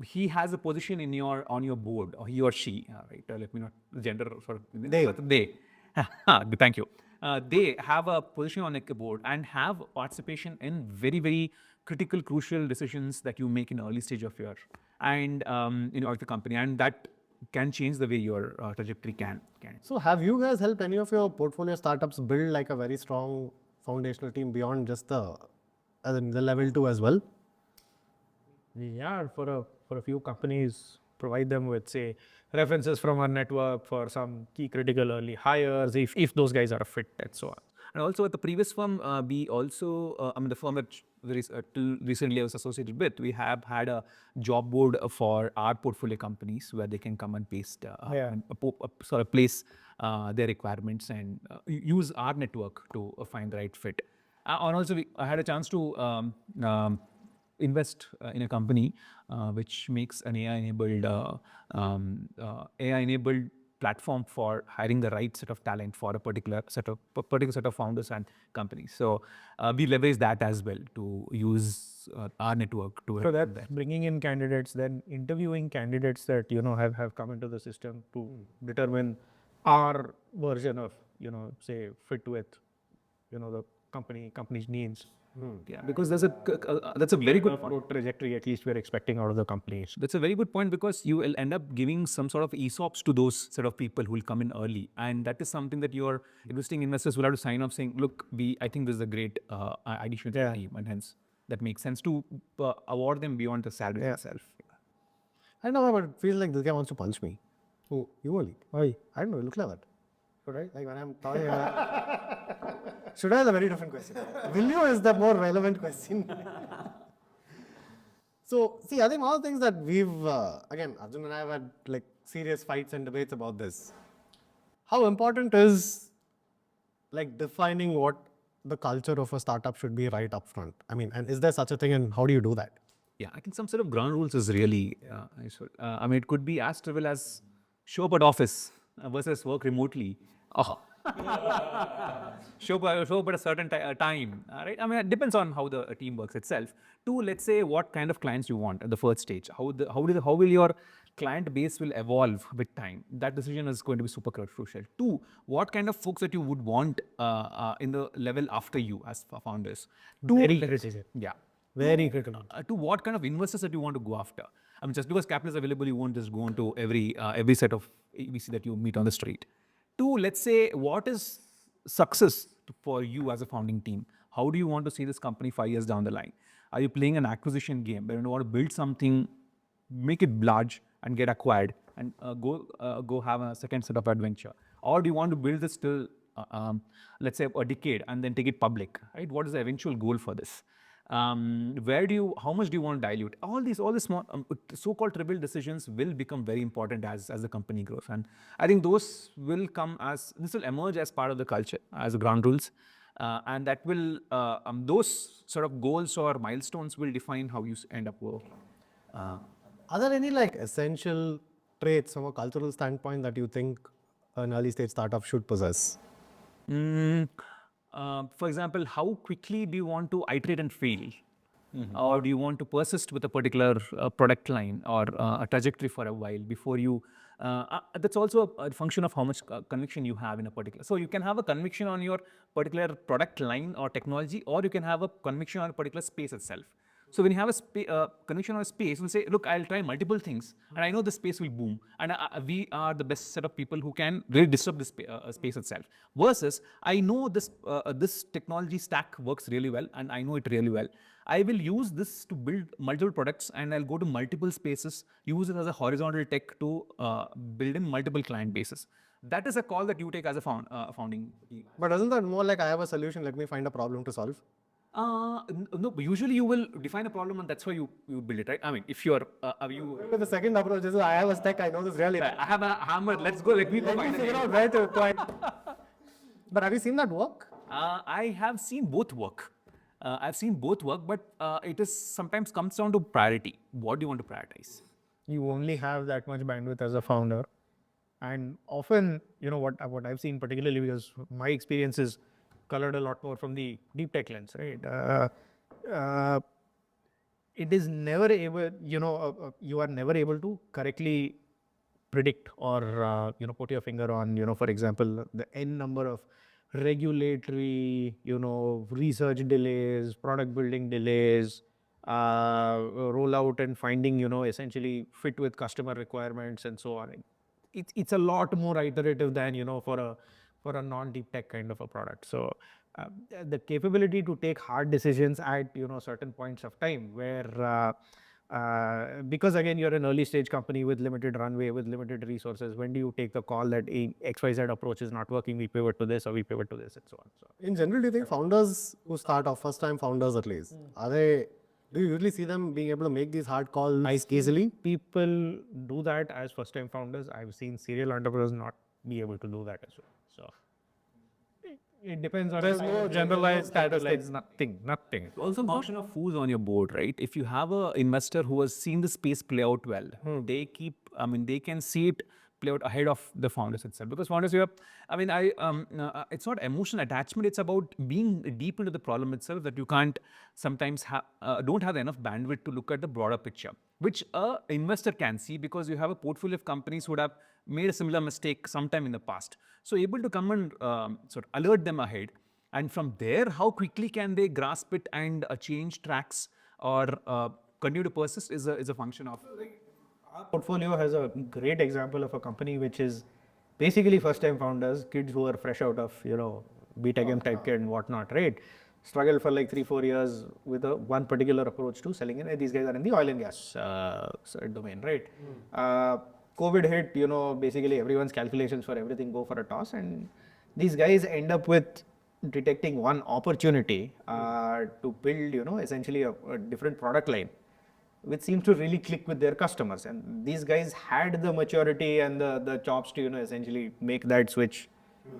Speaker 2: He has a position on your board, or he or she, right? Let me not gender sort of. They. Thank you. They have a position on a board and have participation in very, very critical, crucial decisions that you make in early stage of your of the company, and that can change the way your trajectory can.
Speaker 1: So, have you guys helped any of your portfolio startups build like a very strong foundational team beyond just the level 2 as well?
Speaker 3: Yeah, for a few companies, provide them with, say, references from our network for some key critical early hires, if those guys are a fit and so on.
Speaker 2: And also at the previous firm, we also, the firm that till recently I was associated with, we have had a job board for our portfolio companies where they can come and paste, sort of place their requirements and use our network to find the right fit. And also, I had a chance to invest in a company which makes an AI-enabled platform for hiring the right set of talent for a particular set of founders and companies. So we leverage that as well to use our network to.
Speaker 3: So that's bringing in candidates, then interviewing candidates that have come into the system to determine our version of say fit with the company's needs.
Speaker 2: Yeah, because that's a very good point.
Speaker 3: Growth trajectory at least we're expecting out of the companies.
Speaker 2: That's a very good point because you will end up giving some sort of ESOPs to those set of people who will come in early, and that is something that your investing investors will have to sign off saying, look, I think this is a great addition to the team, and hence that makes sense to award them beyond the salary itself.
Speaker 1: I know, but it feels like this guy wants to punch me. Oh, you only.
Speaker 3: Why?
Speaker 1: I don't know, you look like that. Should I? Like when I'm talking should I? Is a very different question. Will you is the more relevant question. So, see, I think all the things that we've, again, Arjun and I have had like serious fights and debates about this. How important is like defining what the culture of a startup should be right up front? I mean, and is there such a thing and how do you do that?
Speaker 2: Yeah, I think some sort of ground rules is really useful. It could be as trivial as show up at office versus work remotely. Show up at a certain time, right? I mean, it depends on how the team works itself. Two, let's say what kind of clients you want at the first stage. How will your client base will evolve with time? That decision is going to be super crucial. Two, what kind of folks that you would want in the level after you as founders.
Speaker 3: Very critical.
Speaker 2: Yeah.
Speaker 3: Very critical.
Speaker 2: To what kind of investors that you want to go after. I mean, just because capital is available, you won't just go into every set of VC that you meet on the street. Two, let's say, what is success for you as a founding team? How do you want to see this company 5 years down the line? Are you playing an acquisition game where you want to build something, make it large and get acquired and go have a second set of adventure? Or do you want to build this till, let's say, a decade and then take it public, right? What is the eventual goal for this? How much do you want to dilute? All these small, so-called trivial decisions will become very important as the company grows. And I think this will emerge as part of the culture, as ground rules. And that will, those sort of goals or milestones will define how you end up working.
Speaker 1: Are there any like essential traits from a cultural standpoint that you think an early stage startup should possess?
Speaker 2: For example, how quickly do you want to iterate and fail? Or do you want to persist with a particular product line or a trajectory for a while before you? That's also a function of how much conviction you have in a particular. So you can have a conviction on your particular product line or technology, or you can have a conviction on a particular space itself. So when you have a conviction on a space, you'll say, look, I'll try multiple things, and I know the space will boom. And we are the best set of people who can really disrupt this space itself. Versus, I know this technology stack works really well, and I know it really well. I will use this to build multiple products, and I'll go to multiple spaces, use it as a horizontal tech to build in multiple client bases. That is a call that you take as a founding.
Speaker 1: But isn't that more like I have a solution, let me find a problem to solve?
Speaker 2: No, but usually you will define a problem and that's why you build it, right? I mean, if you're,
Speaker 1: The second approach is I have a stack, I know this really.
Speaker 2: I have a hammer, let's go, let me go
Speaker 1: Let me
Speaker 2: find
Speaker 1: figure
Speaker 2: it.
Speaker 1: out where to point. But have you seen that work?
Speaker 2: I have seen both work. I've seen both work, but it is sometimes comes down to priority. What do you want to prioritize?
Speaker 3: You only have that much bandwidth as a founder. And often, what I've seen, particularly because my experience is colored a lot more from the deep tech lens, right? It is never able, you are never able to correctly predict or, put your finger on, for example, the N number of regulatory, research delays, product building delays, rollout and finding, essentially fit with customer requirements and so on. It's a lot more iterative than for a non-deep tech kind of a product. So the capability to take hard decisions at certain points of time where because again you're an early stage company with limited runway, with limited resources, when do you take the call that XYZ approach is not working, we pivot to this or we pivot to this and so on. So
Speaker 1: In general, do you think founders who start off, first time founders at least, do you usually see them being able to make these hard calls easily?
Speaker 3: people do that as first time founders. I've seen serial entrepreneurs not be able to do that as well. So it depends on. There's no generalized status. Nothing.
Speaker 2: Also a function of who's on your board, right? If you have an investor who has seen the space play out well, they can see it play out ahead of the founders itself. Because founders, it's not emotional attachment, it's about being deep into the problem itself that you can't sometimes don't have enough bandwidth to look at the broader picture, which a investor can see because you have a portfolio of companies who would have made a similar mistake sometime in the past. So able to come and sort of alert them ahead. And from there, how quickly can they grasp it and change tracks or continue to persist is a function of.
Speaker 3: Our portfolio has a great example of a company which is basically first time founders, kids who are fresh out of, BTech, MTech and whatnot, right? Struggle for like 3-4 years with one particular approach to selling it. These guys are in the oil and gas domain, right? COVID hit, basically everyone's calculations for everything go for a toss, and these guys end up with detecting one opportunity to build, essentially a different product line, which seems to really click with their customers. And these guys had the maturity and the chops to, essentially make that switch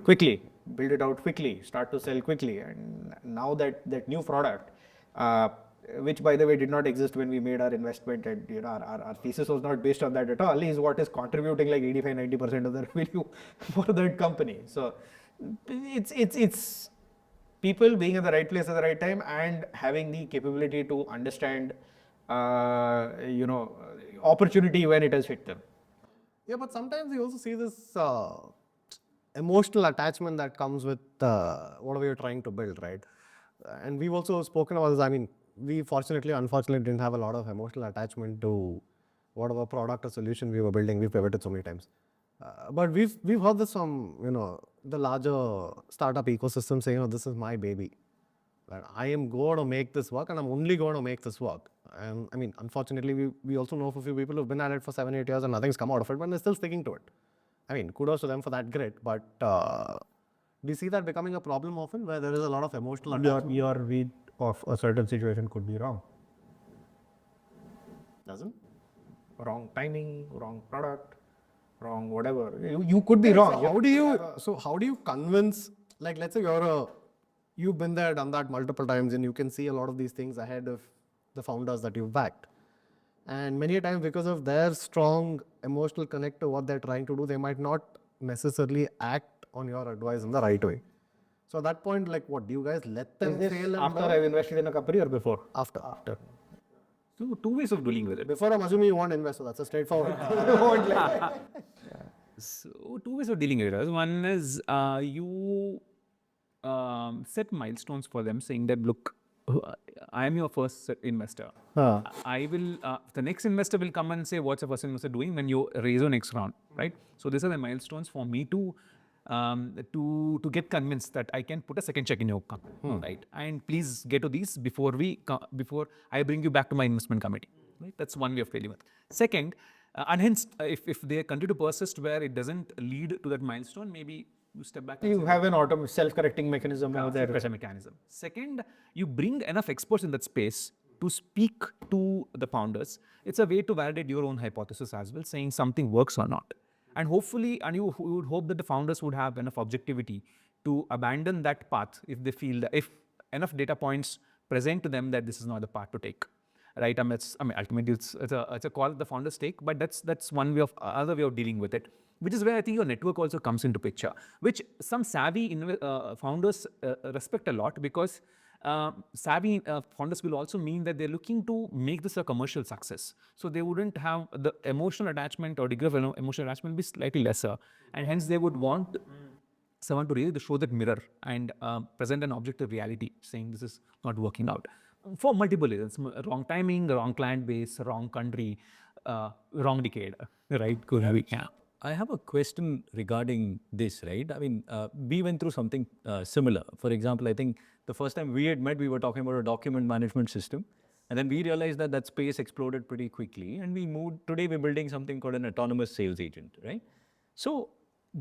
Speaker 3: quickly, build it out quickly, start to sell quickly. And now that new product, which by the way did not exist when we made our investment, and our thesis was not based on that at all, is what is contributing like 85-90% of the revenue for that company. So it's people being in the right place at the right time and having the capability to understand opportunity when it has hit them.
Speaker 1: Yeah, but sometimes you also see this emotional attachment that comes with whatever you're trying to build, right? And we've also spoken about this. I mean, we unfortunately didn't have a lot of emotional attachment to whatever product or solution we were building. We pivoted so many times. But we've heard this from the larger startup ecosystem saying, this is my baby. I am going to make this work and I'm only going to make this work. And I mean, unfortunately, we also know of a few people who've been at it for 7-8 years and nothing's come out of it, but they're still sticking to it. I mean, kudos to them for that grit, but do you see that becoming a problem often where there is a lot of emotional attachment?
Speaker 3: We of a certain situation could be wrong.
Speaker 1: Doesn't?
Speaker 3: Wrong timing, wrong product, wrong whatever. You could be wrong.
Speaker 1: So how do you convince, like, let's say you've been there, done that multiple times, and you can see a lot of these things ahead of the founders that you've backed. And many a times, because of their strong emotional connect to what they're trying to do, they might not necessarily act on your advice in the right way. So at that point, like, what do you guys let them fail?
Speaker 3: After I've invested in a company or before?
Speaker 1: After.
Speaker 2: So two ways of dealing with it.
Speaker 1: Before, I'm assuming you want to invest, so that's a straightforward.
Speaker 2: So two ways of dealing with it. One is you set milestones for them, saying that, look, I am your first investor. I will. The next investor will come and say, what's the first investor doing when you raise your next round, right? So these are the milestones for me to get convinced that I can put a second check in your company, right? And please get to these before I bring you back to my investment committee. Right? That's one way of dealing with. Second, and hence, if they continue to persist where it doesn't lead to that milestone, maybe you step back.
Speaker 3: You have an self-correcting mechanism over there.
Speaker 2: Pressure mechanism. Second, you bring enough experts in that space to speak to the founders. It's a way to validate your own hypothesis as well, saying something works or not. And hopefully, and you would hope that the founders would have enough objectivity to abandon that path if they feel that if enough data points present to them that this is not the path to take. Right? Ultimately, it's a call that the founders take, but that's one way of other way of dealing with it, which is where I think your network also comes into picture, which some savvy founders respect a lot, because savvy founders will also mean that they're looking to make this a commercial success. So they wouldn't have the emotional attachment, or degree of emotional attachment will be slightly lesser, and hence they would want someone to really show that mirror and present an objective reality, saying this is not working out. For multiple reasons, wrong timing, wrong client base, wrong country, wrong decade, right? Yeah.
Speaker 4: I have a question regarding this, right? I mean, we went through something similar. For example, I think the first time we had met, we were talking about a document management system. And then we realized that that space exploded pretty quickly. And we moved, today we're building something called an autonomous sales agent, right? So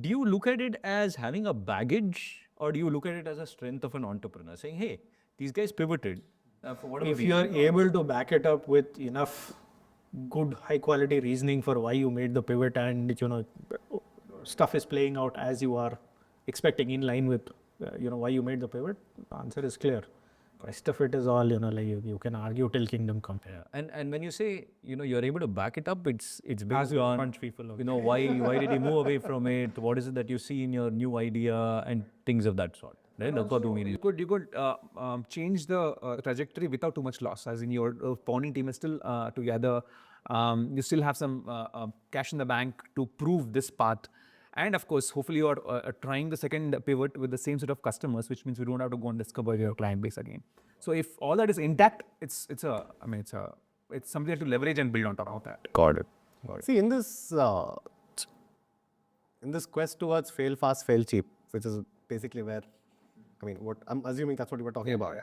Speaker 4: do you look at it as having a baggage, or do you look at it as a strength of an entrepreneur, saying, hey, these guys pivoted. For whatever
Speaker 3: If
Speaker 4: reason.
Speaker 3: you are able to back it up with enough good high quality reasoning for why you made the pivot, and stuff is playing out as you are expecting, in line with why you made the pivot, the answer is clear. Rest of it is all like you can argue till kingdom come.
Speaker 4: Yeah. And when you say you're able to back it up, it's based
Speaker 3: you
Speaker 4: on
Speaker 3: punch people away.
Speaker 4: why did you move away from it? What is it that you see in your new idea and things of that sort? Right? That's what we mean.
Speaker 2: You could change the trajectory without too much loss, as in your founding team is still together. You still have some cash in the bank to prove this path. And of course, hopefully you are trying the second pivot with the same set of customers, which means you don't have to go and discover your client base again. So if all that is intact, it's something to leverage and build on top of that.
Speaker 4: Got it.
Speaker 1: See, in this quest towards fail fast, fail cheap, which is basically where, what I'm assuming that's what you were talking about.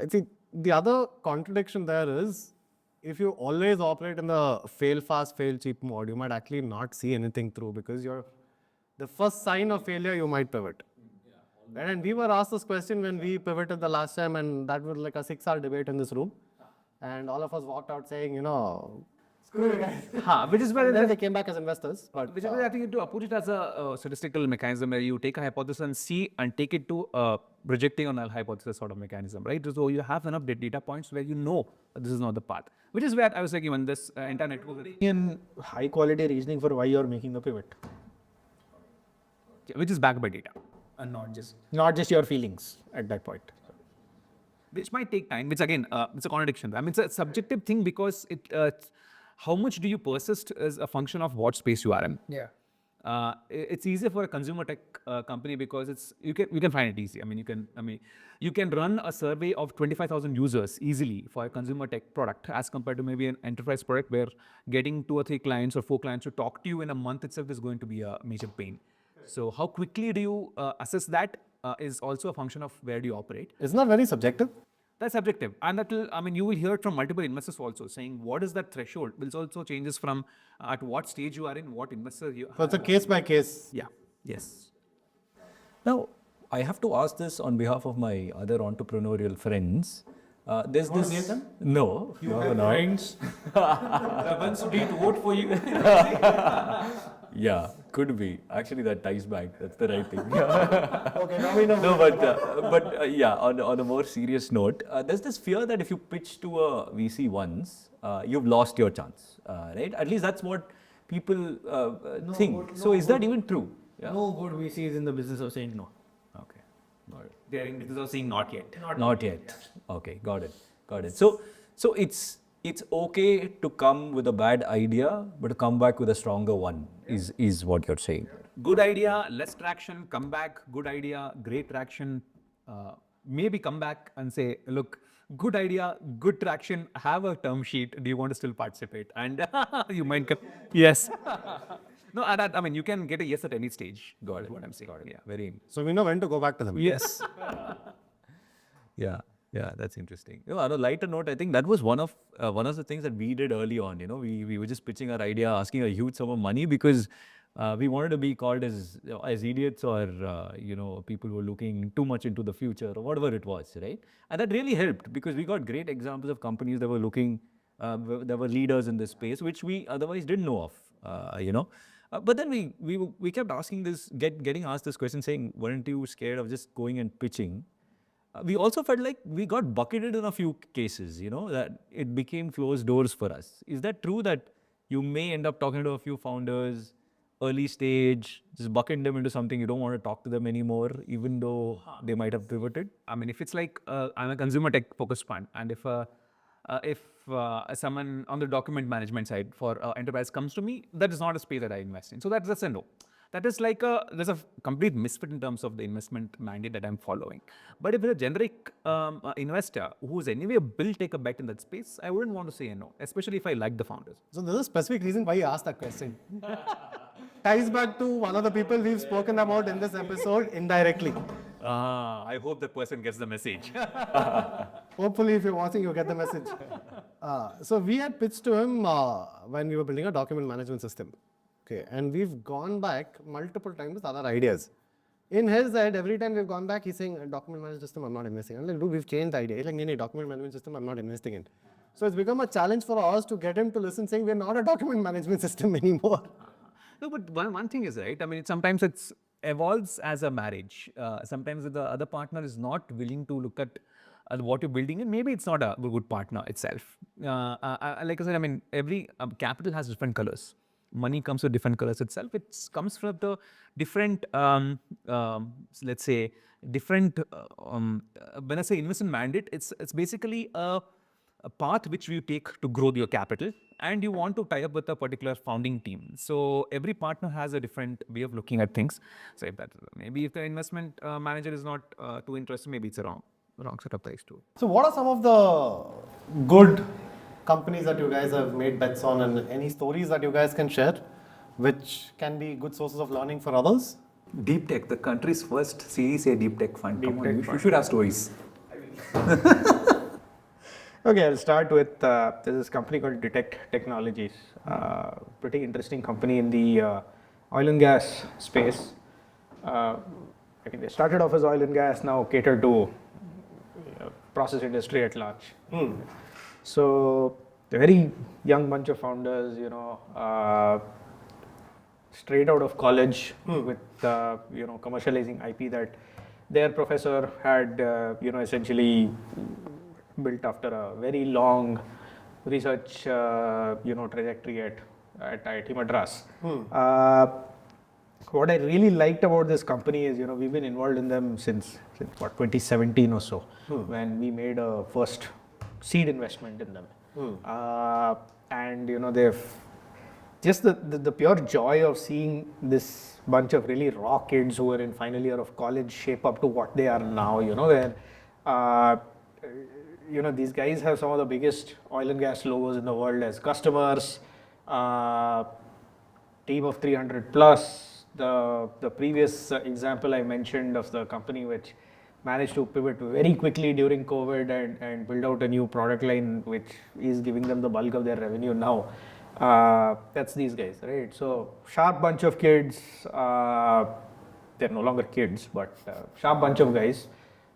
Speaker 1: I think the other contradiction there is, if you always operate in the fail fast, fail cheap mode, you might actually not see anything through, because the first sign of failure, you might pivot. Right? And we were asked this question when we pivoted the last time, and that was like a 6-hour debate in this room. And all of us walked out saying, screw you guys.
Speaker 2: Which is where
Speaker 1: Then they came back as investors. But
Speaker 2: which is why I think you have to approach it as a statistical mechanism, where you take a hypothesis and see and take it to projecting on a hypothesis sort of mechanism, right? So you have enough data points where this is not the path. Which is where I was like, even this entire network.
Speaker 3: In high quality reasoning for why you're making the pivot.
Speaker 2: Which is backed by data, and
Speaker 3: Not just your feelings at that point.
Speaker 2: Which might take time, which again, it's a contradiction. It's a subjective thing, because how much do you persist is a function of what space you are in.
Speaker 3: Yeah.
Speaker 2: It's easier for a consumer tech company, because you can find it easy. You can run a survey of 25,000 users easily for a consumer tech product, as compared to maybe an enterprise product where getting 2 or 3 clients or 4 clients to talk to you in a month itself is going to be a major pain. So how quickly do you assess that is also a function of where do you operate.
Speaker 1: It's not very subjective.
Speaker 2: That's subjective, and you will hear it from multiple investors also, saying what is that threshold, which also changes from at what stage you are in, what investor you.
Speaker 1: So it's a case by case.
Speaker 2: Yeah. Yes.
Speaker 4: Now, I have to ask this on behalf of my other entrepreneurial friends. There's this. No,
Speaker 3: You
Speaker 4: no,
Speaker 3: have
Speaker 4: no.
Speaker 3: friends. The ones who didn't vote for you.
Speaker 4: Yeah, could be. Actually, that ties back. That's the right thing.
Speaker 1: Okay, now we know.
Speaker 4: No, but yeah. On a more serious note, there's this fear that if you pitch to a VC once, you've lost your chance, right? At least that's what people think. So is that even true? Yeah.
Speaker 3: No good VC is in the business of saying no.
Speaker 4: Okay. Got it.
Speaker 3: They are in business of saying not yet.
Speaker 4: Not yet. Okay, got it. Got it. So it's okay to come with a bad idea, but to come back with a stronger one is what you're saying.
Speaker 2: Good idea, less traction, come back, good idea, great traction. Maybe come back and say, look, good idea, good traction, have a term sheet. Do you want to still participate? And you might come, yes. No, and I mean, you can get a yes at any stage.
Speaker 4: Got it.
Speaker 2: What I'm saying.
Speaker 4: Got it.
Speaker 2: Yeah.
Speaker 4: Very.
Speaker 1: So we know when to go back to them.
Speaker 2: Yes.
Speaker 4: Yeah, that's interesting. You know, on a lighter note, I think that was one of the things that we did early on. You know, we were just pitching our idea, asking a huge sum of money because we wanted to be called as idiots or people who were looking too much into the future or whatever it was, right? And that really helped because we got great examples of companies that were looking, that were leaders in this space, which we otherwise didn't know of. But then we kept asking getting asked this question, saying, weren't you scared of just going and pitching? We also felt like we got bucketed in a few cases, that it became closed doors for us. Is that true that you may end up talking to a few founders, early stage, just bucket them into something, you don't want to talk to them anymore, even though they might have pivoted?
Speaker 2: I mean, if it's like I'm a consumer tech focused fund, and if someone on the document management side for enterprise comes to me, that is not a space that I invest in. So that's a no. That is like there's a complete misfit in terms of the investment mandate that I'm following. But if it's a generic investor who's anyway will take a bet in that space, I wouldn't want to say a no, especially if I like the founders.
Speaker 1: So there's a specific reason why you asked that question. Ties back to one of the people we've spoken about in this episode indirectly.
Speaker 2: I hope the person gets the message.
Speaker 1: Hopefully, if you're watching, you get the message. So we had pitched to him when we were building a document management system. Okay, and we've gone back multiple times with other ideas. In his head, every time we've gone back, he's saying, document management system, I'm not investing in. I'm like, dude, we've changed the idea. He's like, no, document management system, I'm not investing in. So it's become a challenge for us to get him to listen, saying, we're not a document management system anymore.
Speaker 2: No, but one thing is right. I mean, sometimes it's evolves as a marriage. Sometimes the other partner is not willing to look at what you're building, and maybe it's not a good partner itself. Like I said, I mean, every capital has different colors. Money comes with different colors itself. It comes from the different, let's say, different. When I say investment mandate, it's basically a path which you take to grow your capital, and you want to tie up with a particular founding team. So every partner has a different way of looking at things. So if if the investment manager is not too interested, maybe it's a wrong set of price too.
Speaker 1: So what are some of the good companies that you guys have made bets on, and any stories that you guys can share, which can be good sources of learning for others?
Speaker 2: Deep Tech, the country's first Series A deep tech fund. Come on, you should have stories.
Speaker 3: Okay, I'll start with there's this company called Detect Technologies. Pretty interesting company in the oil and gas space. I mean, they started off as oil and gas, now cater to process industry at large. So, a very young bunch of founders, straight out of college with commercializing IP that their professor had essentially built after a very long research trajectory at IIT Madras. What I really liked about this company is we've been involved in them since what, 2017 or so, when we made a first seed investment in them. And they've just the pure joy of seeing this bunch of really raw kids who were in final year of college shape up to what they are now, where these guys have some of the biggest oil and gas logos in the world as customers, team of 300 plus. The previous example I mentioned of the company which managed to pivot very quickly during COVID and build out a new product line which is giving them the bulk of their revenue now. That's these guys, right? So sharp bunch of kids, they're no longer kids, but sharp bunch of guys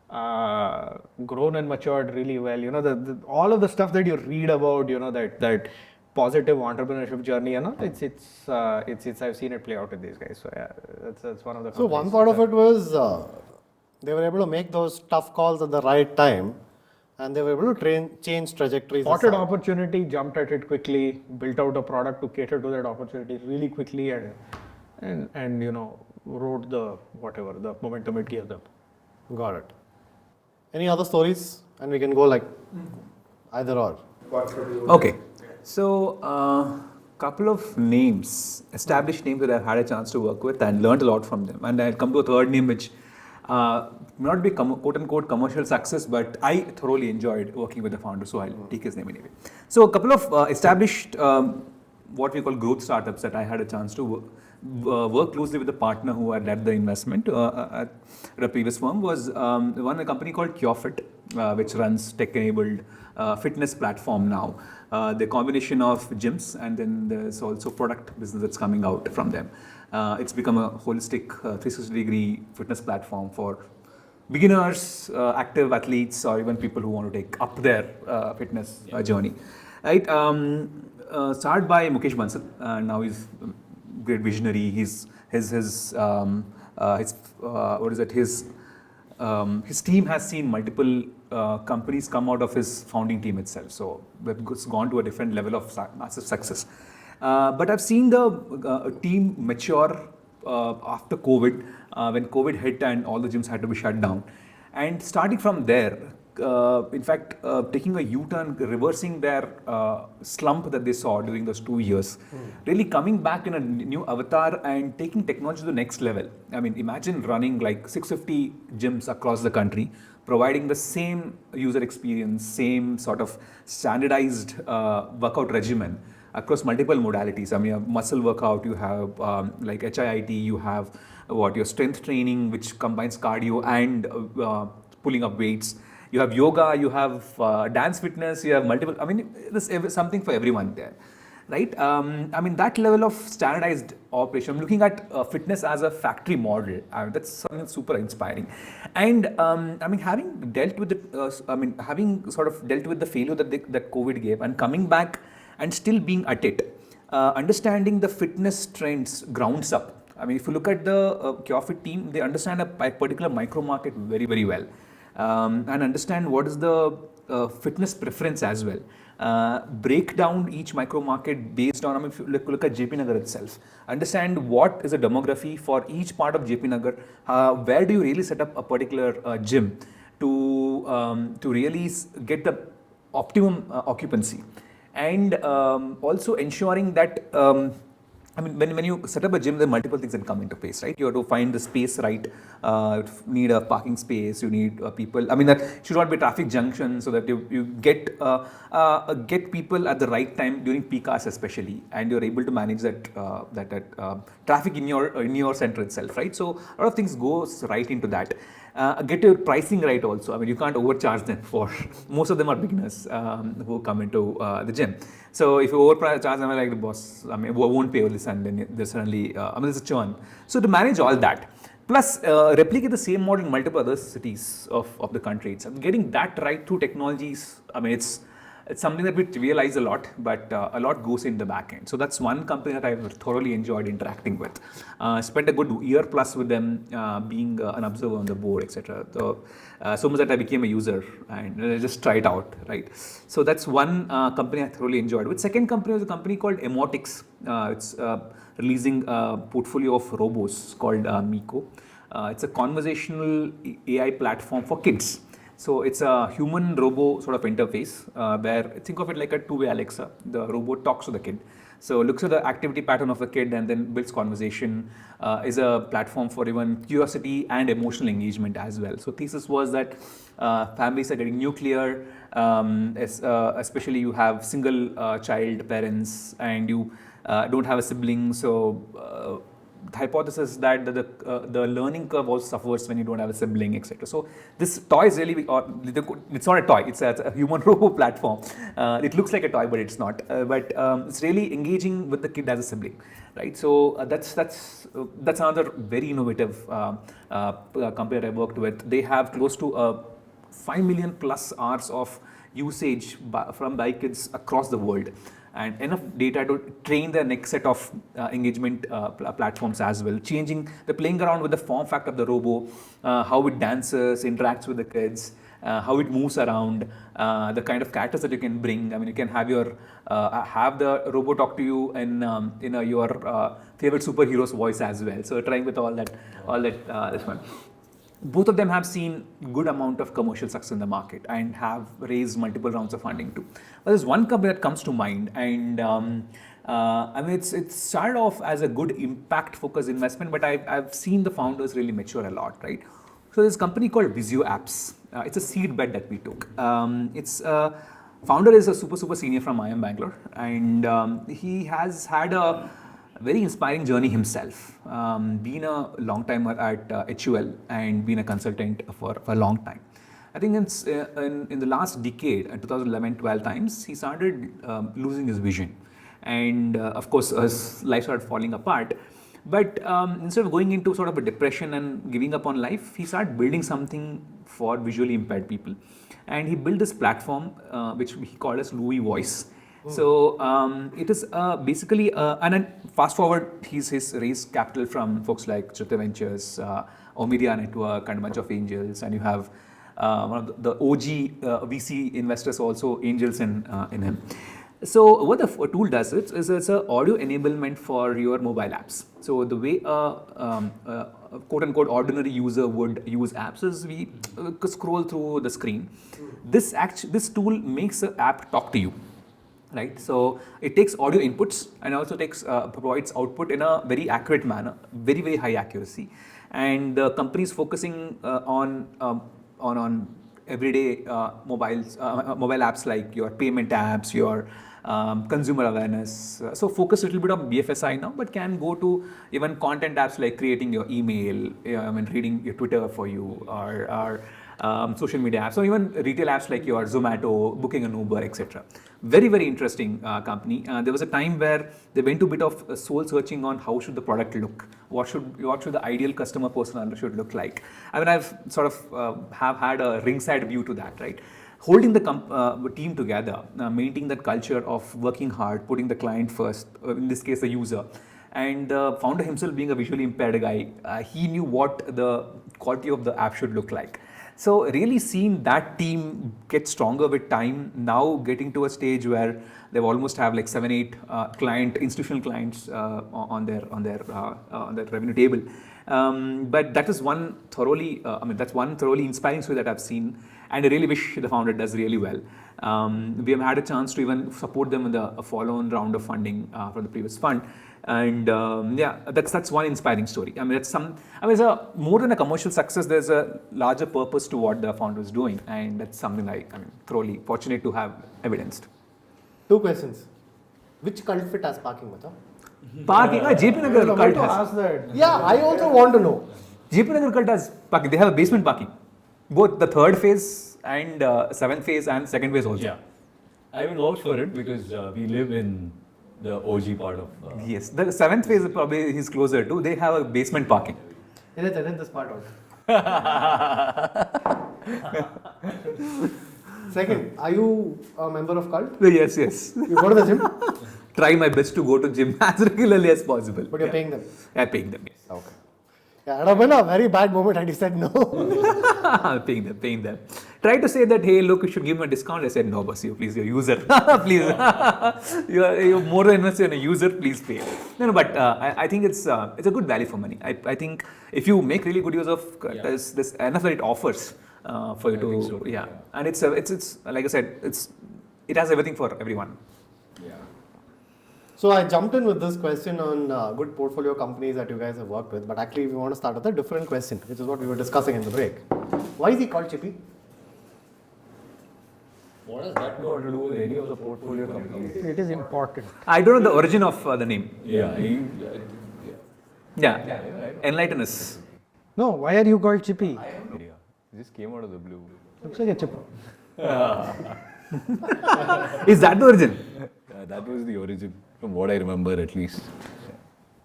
Speaker 3: grown and matured really well. You know, all of the stuff that you read about, you know, that positive entrepreneurship journey, you know, it's I've seen it play out with these guys. So yeah, that's one of the.
Speaker 1: So one part of it was they were able to make those tough calls at the right time, and they were able to change trajectories.
Speaker 3: Spotted opportunity, jumped at it quickly, built out a product to cater to that opportunity really quickly, and you know, rode the momentum it gave them.
Speaker 1: Got it. Any other stories? And we can go like either or.
Speaker 2: Okay, so couple of names, established names that I've had a chance to work with and learned a lot from them. And I'll come to a third name which may not be quote unquote commercial success, but I thoroughly enjoyed working with the founder, so I'll take his name anyway. So a couple of established what we call growth startups that I had a chance to work closely with the partner who had led the investment at a previous firm was a company called Cure.fit, which runs tech-enabled fitness platform now. The combination of gyms, and then there's also product business that's coming out from them. It's become a holistic 360-degree fitness platform for beginners, active athletes, or even people who want to take up their fitness journey. Right? Started by Mukesh Bansal, and now he's great visionary. His team has seen multiple companies come out of his founding team itself. So it's gone to a different level of massive success. But I've seen the team mature after COVID, when COVID hit and all the gyms had to be shut down. And starting from there, in fact, taking a U-turn, reversing their slump that they saw during those 2 years, really coming back in a new avatar and taking technology to the next level. I mean, imagine running like 650 gyms across the country, providing the same user experience, same sort of standardized workout regimen across multiple modalities. I mean, you have muscle workout, you have like HIIT, you have your strength training, which combines cardio and pulling up weights. You have yoga, you have dance fitness, you have multiple. I mean, there's something for everyone there, right? I mean, that level of standardized operation. I'm looking at fitness as a factory model. That's something super inspiring. And I mean, having dealt with having sort of dealt with the failure that COVID gave, and coming back and still being at it, understanding the fitness trends grounds up. I mean, if you look at the Cure.fit team, they understand a particular micro market very, very well. And understand what is the fitness preference as well. Break down each micro market based on, I mean, if you look at JP Nagar itself, understand what is the demography for each part of JP Nagar. Where do you really set up a particular gym to really get the optimum occupancy, and also ensuring that I mean, when you set up a gym, there are multiple things that come into place, right? You have to find the space right. You need a parking space. You need people. I mean, that should not be a traffic junction, so that you get people at the right time during peak hours, especially, and you're able to manage that traffic in your center itself, right? So a lot of things goes right into that. Get your pricing right also. I mean, you can't overcharge them for, most of them are beginners who come into the gym. So if you overcharge them, like the boss, I mean, won't pay all this, and then there's suddenly, I mean, there's a churn. So to manage all that, plus replicate the same model in multiple other cities of the country. It's getting that right through technologies. I mean, it's something that we realize a lot, but a lot goes in the back end. So that's one company that I've thoroughly enjoyed interacting with. Spent a good year plus with them, being an observer on the board, etc. So much that I became a user and I just try it out, right? So that's one company I thoroughly enjoyed. With second company was a company called Emotics. It's releasing a portfolio of robots called Miko. It's a conversational AI platform for kids. So it's a human-robo sort of interface where, think of it like a two-way Alexa. The robot talks to the kid. So looks at the activity pattern of the kid and then builds conversation. Is a platform for even curiosity and emotional engagement as well. So thesis was that families are getting nuclear, especially you have single child parents and you don't have a sibling. So the hypothesis that the learning curve also suffers when you don't have a sibling, etc. So this toy is really, it's not a toy, it's a human robo platform. It looks like a toy, but it's not. But it's really engaging with the kid as a sibling, right? So that's another very innovative company that I worked with. They have close to 5 million plus hours of usage by kids across the world, and enough data to train the next set of engagement platforms as well, they're playing around with the form factor of the robo, how it dances, interacts with the kids, how it moves around, the kind of characters that you can bring. I mean, you can have have the robo talk to you in your favorite superhero's voice as well. So trying with all that this one. Both of them have seen good amount of commercial success in the market and have raised multiple rounds of funding too. But there's one company that comes to mind, and I mean, it started off as a good impact focused investment, but I've seen the founders really mature a lot, right? So there's a company called Visio Apps. It's a seed bet that we took. Founder is a super senior from IIM Bangalore, and he has had a very inspiring journey himself. Been a long time at HUL and been a consultant for a long time. I think it's in the last decade, 2011-12 times, he started losing his vision, and of course his life started falling apart. But instead of going into sort of a depression and giving up on life, he started building something for visually impaired people, and he built this platform which he called as Louis Voice. So it is basically, and then fast forward, he's raised capital from folks like Jyoti Ventures, Omedia Network, and a bunch of angels, and you have one of the OG VC investors also angels in him. So what the tool does is it's an audio enablement for your mobile apps. So the way a quote unquote ordinary user would use apps is we scroll through the screen. This tool makes the app talk to you. Right, so it takes audio inputs and also provides output in a very accurate manner, very high accuracy, and the company is focusing on everyday mobile apps like your payment apps, your consumer awareness. So focus a little bit on BFSI now, but can go to even content apps like creating your email, reading your Twitter for you, or social media apps, or even retail apps like your Zomato, booking an Uber, etc. Very interesting company. There was a time where they went to a bit of soul searching on how should the product look, what should the ideal customer persona should look like. I mean, I've sort of have had a ringside view to that, right? Holding the team together, maintaining that culture of working hard, putting the client first, in this case the user. And the founder himself being a visually impaired guy, he knew what the quality of the app should look like. So really seeing that team get stronger with time, now getting to a stage where they almost have like 7-8 institutional clients on their revenue table. But that is one thoroughly, that's one thoroughly inspiring story that I've seen, and I really wish the founder does really well. We have had a chance to even support them in the follow-on round of funding from the previous fund. And that's one inspiring story. I mean, it's more than a commercial success. There's a larger purpose to what the founder is doing, and that's something thoroughly fortunate to have evidenced.
Speaker 1: 2 questions. Which cult fit has parking, Mata?
Speaker 2: Parking, JP Nagar cult has.
Speaker 3: Ask that.
Speaker 1: Yeah, I also want to know.
Speaker 2: JP Nagar cult has parking. They have a basement parking, both the 3rd phase and 7th phase and 2nd phase also.
Speaker 4: Yeah, I will vouch for it because we live in the OG part of.
Speaker 2: Yes, the 7th phase is probably he's closer to. They have a basement parking.
Speaker 1: Let's edit this part out. Second, are you a member of cult?
Speaker 2: Yes.
Speaker 1: You go to the gym,
Speaker 2: Try my best to go to gym as regularly as possible.
Speaker 1: but you're paying them.
Speaker 2: Yeah, paying them, yes.
Speaker 1: Okay. Yeah, it would have been a very bad moment had you said no.
Speaker 2: paying them. Try to say that, hey, look, you should give me a discount. I said, no, boss, you're a user. Please. you're more than invested in a user, please pay. No, but I think it's a good value for money. I think if you make really good use of, there's enough that it offers for you to, so, yeah. And it's like I said, it has everything for everyone.
Speaker 4: Yeah.
Speaker 1: So I jumped in with this question on good portfolio companies that you guys have worked with, but actually we want to start with a different question, which is what we were discussing in the break. Why is he called Chippy?
Speaker 4: What has that got to do with any of the portfolio companies?
Speaker 3: It is important.
Speaker 2: I don't know the origin of the name.
Speaker 4: Yeah.
Speaker 2: Yeah. Enlighten us.
Speaker 3: No, why are you called Chippy?
Speaker 4: Idea. It just came out of the blue.
Speaker 3: Looks like a chip.
Speaker 2: Is that the origin?
Speaker 4: That was the origin, from what I remember at least.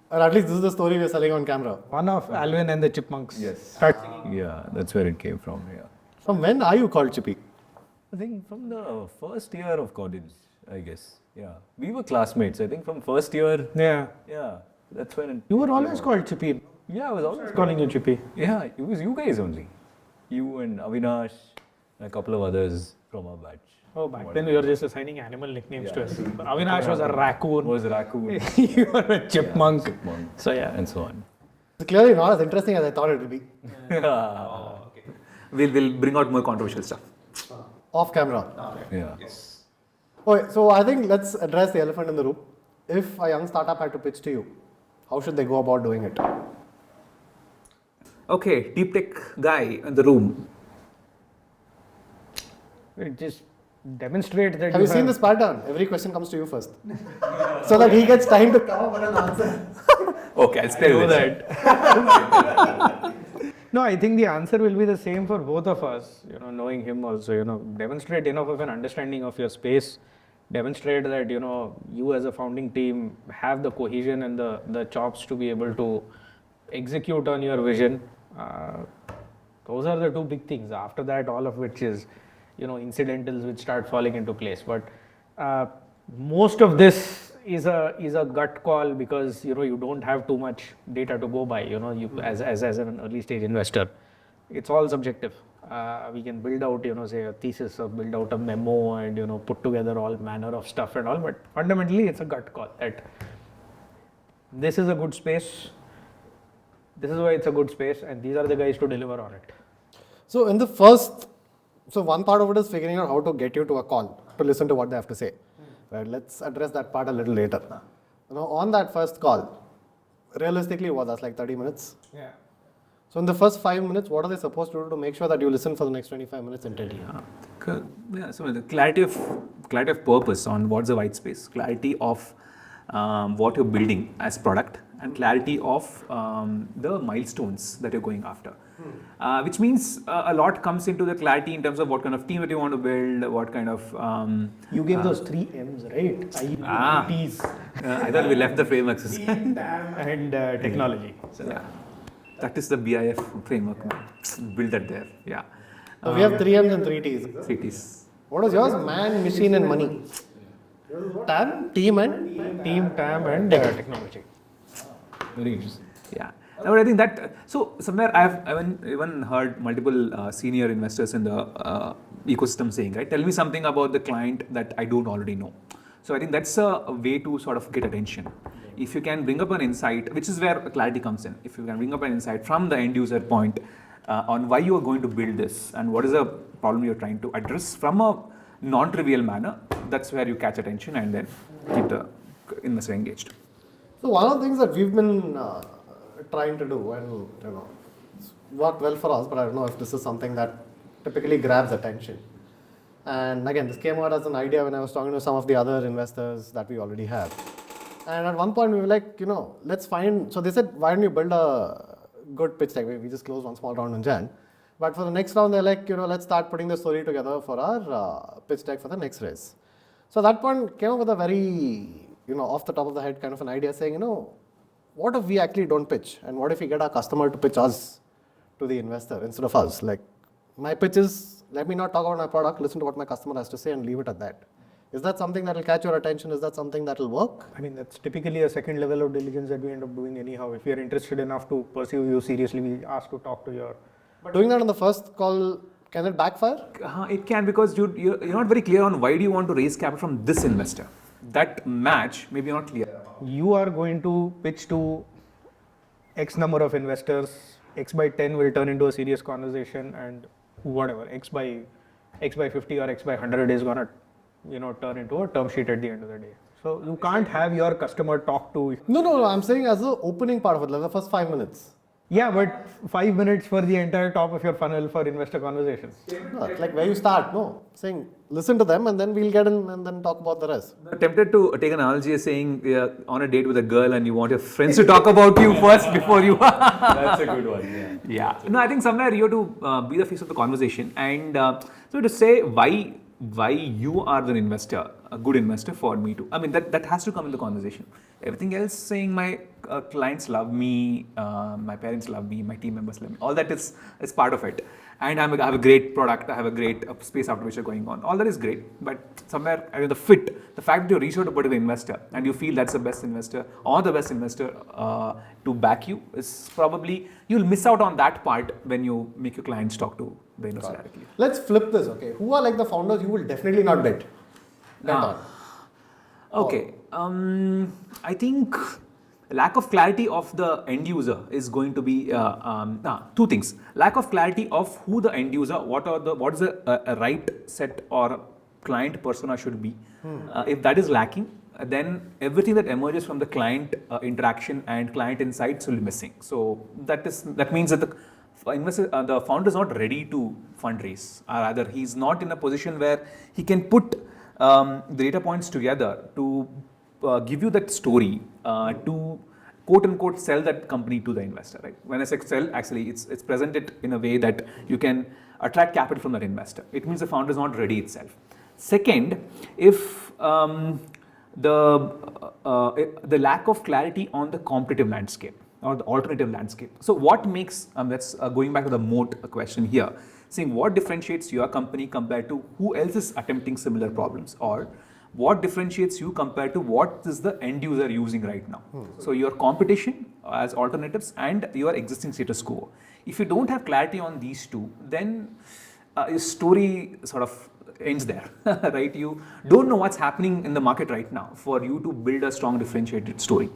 Speaker 1: Or at least this is the story we're selling on camera.
Speaker 3: One of Alvin and the Chipmunks.
Speaker 4: Yes.
Speaker 3: Start.
Speaker 4: Yeah, that's where it came from. Yeah.
Speaker 1: From when are you called Chippy?
Speaker 4: I think from the first year of college, I guess. Yeah. We were classmates. I think from first year.
Speaker 3: Yeah.
Speaker 4: Yeah. That's when.
Speaker 3: You were always called Chippy.
Speaker 4: Yeah, I was always
Speaker 3: Calling you Chippy.
Speaker 4: Yeah, it was you guys only. You and Avinash and a couple of others from our batch.
Speaker 3: Oh, back then we were just assigning animal nicknames to us. Avinash was a raccoon.
Speaker 4: Was raccoon,
Speaker 3: You were a chipmunk.
Speaker 4: chipmunk,
Speaker 3: So yeah.
Speaker 4: and so on.
Speaker 1: It's clearly not as interesting as I thought it would be.
Speaker 2: We'll bring out more controversial stuff.
Speaker 1: Off camera.
Speaker 4: Yeah.
Speaker 1: Okay, so I think let's address the elephant in the room. If a young startup had to pitch to you, how should they go about doing it?
Speaker 2: Okay, deep tech guy in the room.
Speaker 3: Just demonstrate that
Speaker 1: Have you seen this pattern? Every question comes to you first. So that he gets time to come up with an answer.
Speaker 2: Okay, I'll spell this.
Speaker 3: No, I think the answer will be the same for both of us. Knowing him also, demonstrate enough of an understanding of your space. Demonstrate that, you as a founding team have the cohesion and the chops to be able to execute on your vision. Those are the two big things. After that, all of which is, incidentals which start falling into place. But most of this is a gut call because you don't have too much data to go by. You as an early stage investor, it's all subjective. We can build out say a thesis or build out a memo and put together all manner of stuff and all, but fundamentally it's a gut call that this is a good space. This is why it's a good space, and these are the guys to deliver on it.
Speaker 1: So one part of it is figuring out how to get you to a call to listen to what they have to say. Right? Let's address that part a little later. On that first call, realistically, that's like 30 minutes.
Speaker 3: Yeah.
Speaker 1: So in the first 5 minutes, what are they supposed to do to make sure that you listen for the next 25 minutes intently?
Speaker 2: Yeah, so the clarity of purpose on what's the white space, clarity of what you're building as product, and clarity of the milestones that you're going after. Which means a lot comes into the clarity in terms of what kind of team that you want to build, what kind of...
Speaker 3: You gave those 3 M's, right? T's.
Speaker 2: I thought we left the frameworks.
Speaker 3: and technology.
Speaker 2: So, yeah, that is the BIF framework. Build that there. Yeah.
Speaker 1: So we have 3 M's and 3 T's.
Speaker 2: 3 T's.
Speaker 1: What was yours? Man, machine and money. TAM, team and?
Speaker 3: Team, TAM, and technology.
Speaker 4: Very interesting.
Speaker 2: Yeah. No, but I think that, so somewhere I've even heard multiple senior investors in the ecosystem saying, right, tell me something about the client that I don't already know. So I think that's a way to sort of get attention. If you can bring up an insight, which is where clarity comes in, if you can bring up an insight from the end user point on why you are going to build this and what is the problem you're trying to address from a non-trivial manner, that's where you catch attention and then keep the investor engaged.
Speaker 1: So one of the things that we've been trying to do, and it's worked well for us, but I don't know if this is something that typically grabs attention. And again, this came out as an idea when I was talking to some of the other investors that we already have. And at one point we were like, let's find, so they said, why don't you build a good pitch deck? We just closed one small round in Jan. But for the next round, they're like, let's start putting the story together for our pitch deck for the next raise. So at that point came up with a very, off the top of the head kind of an idea saying, what if we actually don't pitch? And what if we get our customer to pitch us to the investor instead of us? Like, my pitch is, let me not talk about my product, listen to what my customer has to say and leave it at that. Is that something that will catch your attention? Is that something that will work?
Speaker 3: I mean, that's typically a second level of diligence that we end up doing anyhow. If we are interested enough to pursue you seriously, we ask to talk to your...
Speaker 1: But doing that on the first call, can it backfire?
Speaker 2: It can, because you're not very clear on why do you want to raise capital from this investor. That match may be not clear.
Speaker 3: You are going to pitch to X number of investors, X by 10 will turn into a serious conversation, and whatever, X by 50 or X by 100 is going to turn into a term sheet at the end of the day. So you can't have your customer talk to...
Speaker 1: No, I'm saying as the opening part of it, like the first 5 minutes.
Speaker 3: Yeah, but 5 minutes for the entire top of your funnel for investor conversations.
Speaker 1: No, it's like where you start, no? Saying, listen to them and then we'll get in and then talk about the rest.
Speaker 2: I'm tempted to take an analogy as saying you're on a date with a girl and you want your friends to talk about you first before you.
Speaker 4: That's a good one. Yeah.
Speaker 2: Yeah. No, I think somewhere you have to be the face of the conversation, and so to say why you are the investor, a good investor for me to. I mean that has to come in the conversation. Everything else, saying my clients love me, my parents love me, my team members love me. All that is part of it. And I have a great product. I have a great space after which are going on. All that is great, but somewhere the fit, the fact that you reach out to a particular investor and you feel that's the best investor or the best investor to back you is probably you'll miss out on that part when you make your clients talk to the investor directly.
Speaker 1: Let's flip this, okay? Who are like the founders you will definitely not bet? On?
Speaker 2: Okay. I think lack of clarity of the end user is going to be two things. Lack of clarity of who the end user, what is the right set or client persona should be. If that is lacking, then everything that emerges from the client interaction and client insights will be missing. So that means that the founder is not ready to fundraise, or rather he's not in a position where he can put the data points together to give you that story to quote unquote sell that company to the investor, right? When I say sell, actually it's presented in a way that you can attract capital from that investor. It means the founder is not ready itself. Second, if the lack of clarity on the competitive landscape or the alternative landscape. So what makes, that's going back to the moat question here, saying what differentiates your company compared to who else is attempting similar problems, or what differentiates you compared to what is the end user using right now. So your competition as alternatives and your existing status quo. If you don't have clarity on these two, then your story sort of ends there, right? You don't know what's happening in the market right now for you to build a strong differentiated story.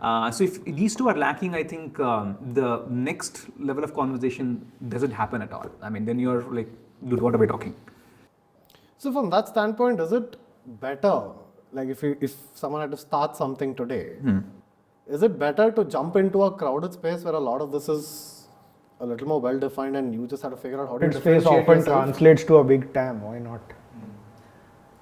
Speaker 2: So if these two are lacking, I think the next level of conversation doesn't happen at all. I mean, then you're like, dude, what are we talking?
Speaker 1: So from that standpoint, is it better, like if someone had to start something today, is it better to jump into a crowded space where a lot of this is a little more well defined and you just have to figure out how to
Speaker 3: Space
Speaker 1: differentiate
Speaker 3: often
Speaker 1: yourself?
Speaker 3: translates to a big TAM. Why not?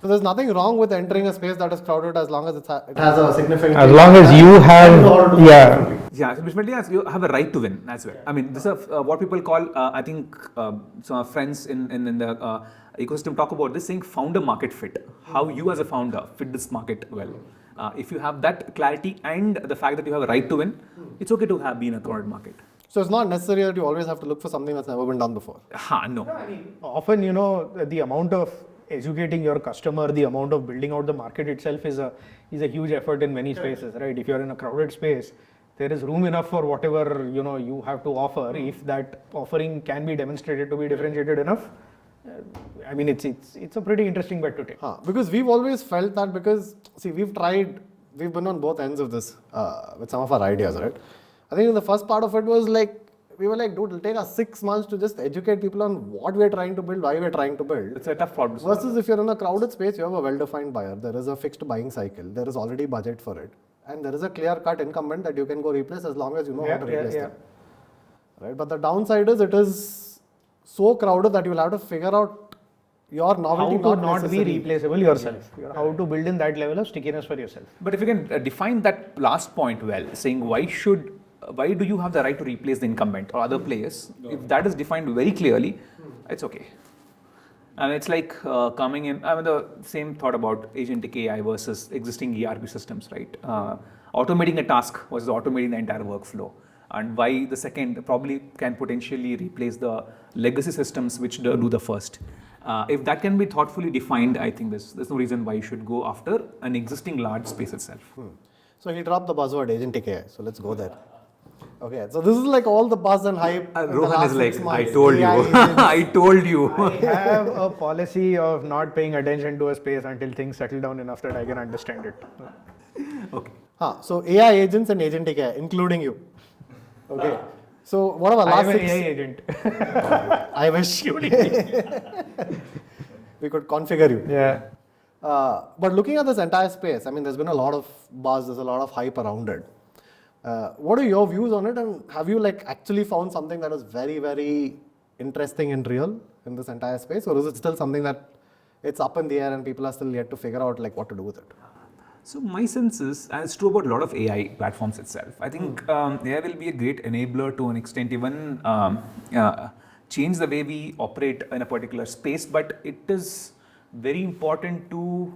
Speaker 1: So there's nothing wrong with entering a space that is crowded as long as it has a significant.
Speaker 3: As long as you have, yeah.
Speaker 2: Yeah, so basically, yes, you have a right to win as well. I mean, this is what people call, I think, some of friends in the ecosystem talk about this, saying founder market fit. How you as a founder fit this market well. If you have that clarity and the fact that you have a right to win, it's okay to be in a crowded market.
Speaker 1: So it's not necessary that you always have to look for something that's never been done before.
Speaker 2: No.
Speaker 3: Often, the amount of educating your customer, the amount of building out the market itself is a huge effort in many spaces, right? If you're in a crowded space, there is room enough for whatever you have to offer. If that offering can be demonstrated to be differentiated enough, I mean, it's a pretty interesting bet to take.
Speaker 1: Because we've always felt that, because see, we've been on both ends of this with some of our ideas, right? I think the first part of it was like, we were like, dude, it'll take us 6 months to just educate people on what we're trying to build, why we're trying to build.
Speaker 2: It's a tough problem.
Speaker 1: Versus if you're in a crowded space, you have a well-defined buyer, there is a fixed buying cycle, there is already budget for it, and there is a clear-cut incumbent that you can go replace as long as you know how to replace them. Right? But the downside is it is so crowded that you'll have to figure out your novelty.
Speaker 3: How to not be replaceable yourself. How to build in that level of stickiness for yourself.
Speaker 2: But if you can define that last point well, saying why do you have the right to replace the incumbent or other players? If that is defined very clearly, it's okay. And it's like coming in, I mean, the same thought about Agentic AI versus existing ERP systems, right? Automating a task versus automating the entire workflow. And why the second probably can potentially replace the legacy systems which do the first. If that can be thoughtfully defined, I think there's no reason why you should go after an existing large space itself.
Speaker 1: So he dropped the buzzword Agentic AI. So let's go there. Okay, so this is like all the buzz and hype.
Speaker 2: Rohan is like, I told you. I told you.
Speaker 3: I have a policy of not paying attention to a space until things settle down enough that I can understand it.
Speaker 2: Okay.
Speaker 1: So AI agents and Agentic AI, including you. Okay. So what are the last
Speaker 3: I'm an
Speaker 1: 6?
Speaker 3: AI agent.
Speaker 1: I wish we could configure you.
Speaker 3: Yeah.
Speaker 1: But looking at this entire space, I mean, there's been a lot of buzz, there's a lot of hype around it. What are your views on it, and have you like actually found something that is very, very interesting and real in this entire space, or is it still something that it's up in the air and people are still yet to figure out like what to do with it?
Speaker 2: So my sense is, and it's true about a lot of AI platforms itself. I think AI will be a great enabler to an extent, even change the way we operate in a particular space. But it is very important to,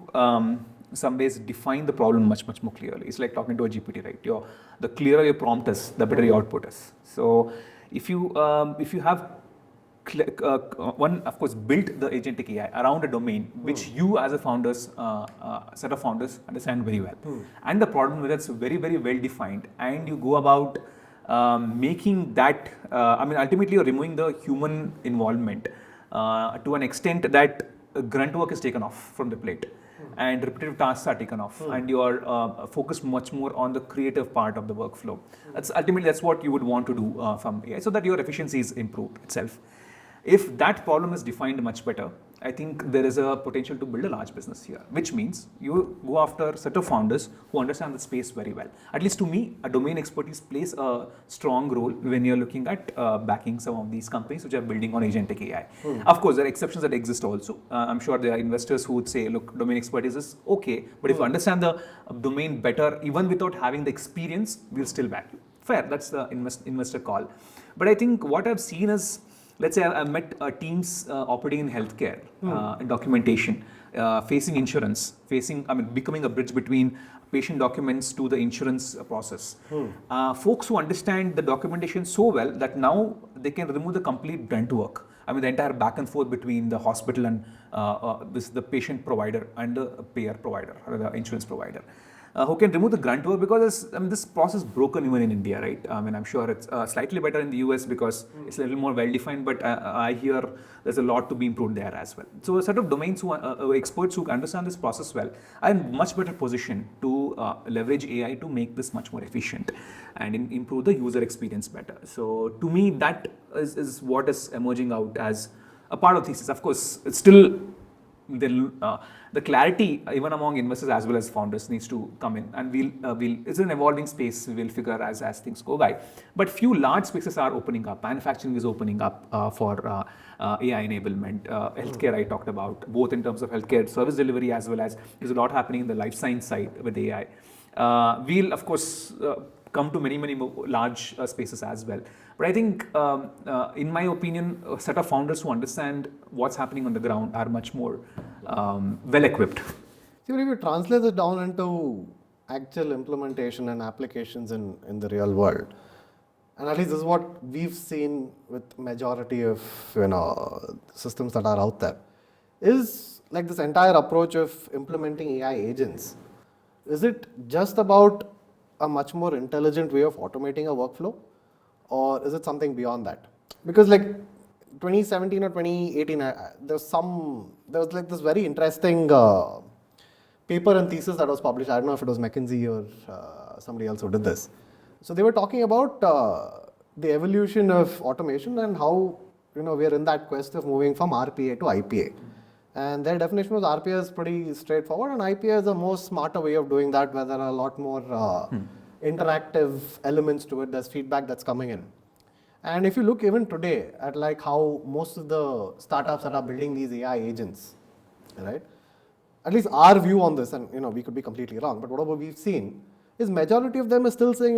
Speaker 2: some ways, define the problem much more clearly. It's like talking to a GPT, right? The clearer your prompt is, the better your output is. So if you have one, of course, built the agentic AI around a domain which you as a founders, set of founders understand very well. And the problem with it's very, very well defined, and you go about making that, ultimately you're removing the human involvement to an extent that grunt work is taken off from the plate. And repetitive tasks are taken off, and you are focused much more on the creative part of the workflow. That's what you would want to do from AI, so that your efficiency is improved itself. If that problem is defined much better, I think there is a potential to build a large business here, which means you go after a set of founders who understand the space very well. At least to me, a domain expertise plays a strong role when you're looking at backing some of these companies which are building on agentic AI. Of course, there are exceptions that exist also. I'm sure there are investors who would say, look, domain expertise is okay, but if you understand the domain better, even without having the experience, we'll still back you. Fair, that's the investor call. But I think what I've seen is, let's say I've met teams operating in healthcare, documentation, facing insurance, becoming a bridge between patient documents to the insurance process. Folks who understand the documentation so well that now they can remove the complete grunt work. The entire back and forth between the hospital and the patient provider and the payer provider or the insurance provider. Who can remove the grunt work, because this process is broken even in India, right? I'm sure it's slightly better in the US because it's a little more well defined, but I hear there's a lot to be improved there as well. So a set of domains experts who understand this process well are in much better position to leverage AI to make this much more efficient and improve the user experience better. So to me, that is what is emerging out as a part of thesis. Of course, it's still the clarity even among investors as well as founders needs to come in, and it's an evolving space. We will figure as things go by. But few large spaces are opening up. Manufacturing is opening up for AI enablement. Healthcare I talked about, both in terms of healthcare service delivery as well as there's a lot happening in the life science side with AI. We'll of course come to many more large spaces as well. But I think, in my opinion, a set of founders who understand what's happening on the ground are much more well equipped.
Speaker 1: See, if you translate it down into actual implementation and applications in the real world, and at least this is what we've seen with majority of systems that are out there, is like this entire approach of implementing AI agents. Is it just about a much more intelligent way of automating a workflow, or is it something beyond that? Because like 2017 or 2018, there was like this very interesting paper and thesis that was published. I don't know if it was McKinsey or somebody else who did this. So they were talking about the evolution of automation and how we are in that quest of moving from RPA to IPA. And their definition was RPA is pretty straightforward, and IPA is a more smarter way of doing that, where there are a lot more interactive elements to it. There's feedback that's coming in. And if you look even today at like how most of the startups that are building these AI agents, right? At least our view on this, and we could be completely wrong, but whatever we've seen is majority of them is still saying,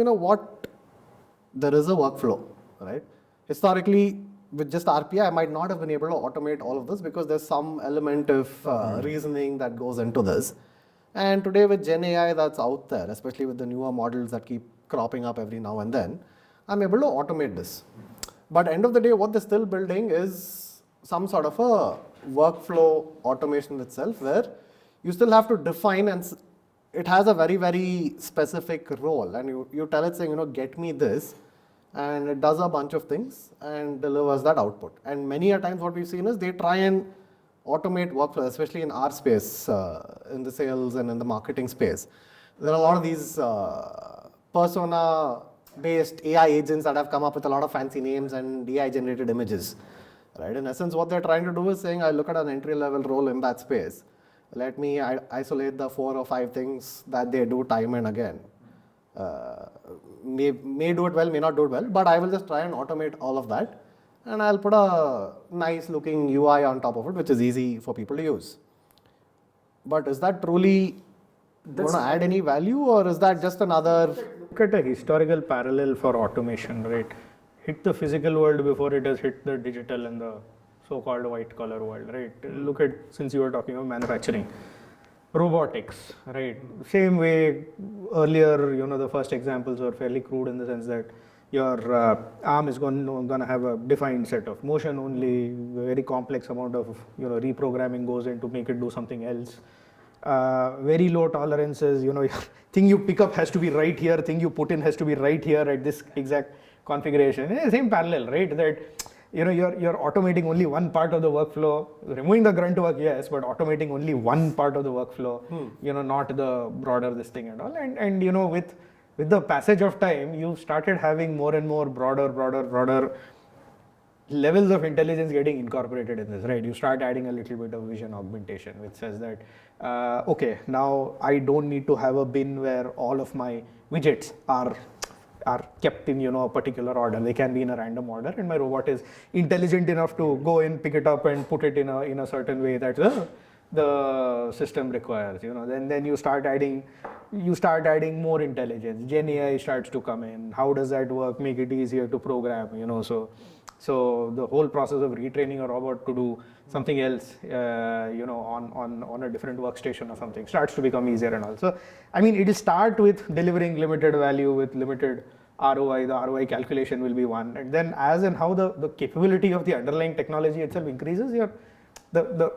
Speaker 1: there is a workflow, right? Historically, with just RPA, I might not have been able to automate all of this because there's some element of reasoning that goes into this. And today with Gen AI that's out there, especially with the newer models that keep cropping up every now and then, I'm able to automate this. But end of the day, what they're still building is some sort of a workflow automation itself, where you still have to define, and it has a very, very specific role. And you tell it saying, get me this, and it does a bunch of things and delivers that output. And many a times what we've seen is they try and automate workflow, especially in our space, in the sales and in the marketing space. There are a lot of these persona-based AI agents that have come up with a lot of fancy names and AI-generated images. Right? In essence, what they're trying to do is saying, I look at an entry-level role in that space. Let me isolate the 4 or 5 things that they do time and again. may do it well, may not do it well, but I will just try and automate all of that, and I'll put a nice looking UI on top of it, which is easy for people to use. But is that truly going to add any value, or is that just another?
Speaker 3: Look at a historical parallel for automation, right? Hit the physical world before it has hit the digital and the so-called white-collar world, right? Look at, since you were talking about manufacturing, robotics, right? Same way, earlier, the first examples were fairly crude in the sense that your arm is going to have a defined set of motion only, very complex amount of reprogramming goes in to make it do something else. Very low tolerances, thing you pick up has to be right here, thing you put in has to be right here at this exact configuration. Same parallel, right? That you're automating only one part of the workflow, removing the grunt work, yes, but automating only one part of the workflow, not the broader this thing and all. And with the passage of time, you started having more and more broader levels of intelligence getting incorporated in this, right? You start adding a little bit of vision augmentation, which says that, okay, now I don't need to have a bin where all of my widgets are kept in a particular order. They can be in a random order, and my robot is intelligent enough to go in, pick it up, and put it in a certain way that the system requires. Then you start adding more intelligence. Gen AI starts to come in. How does that work? Make it easier to program. So the whole process of retraining a robot to do something else, on a different workstation or something starts to become easier and all. So, I mean, it will start with delivering limited value with limited ROI. The ROI calculation will be one, and then as and how the capability of the underlying technology itself increases, the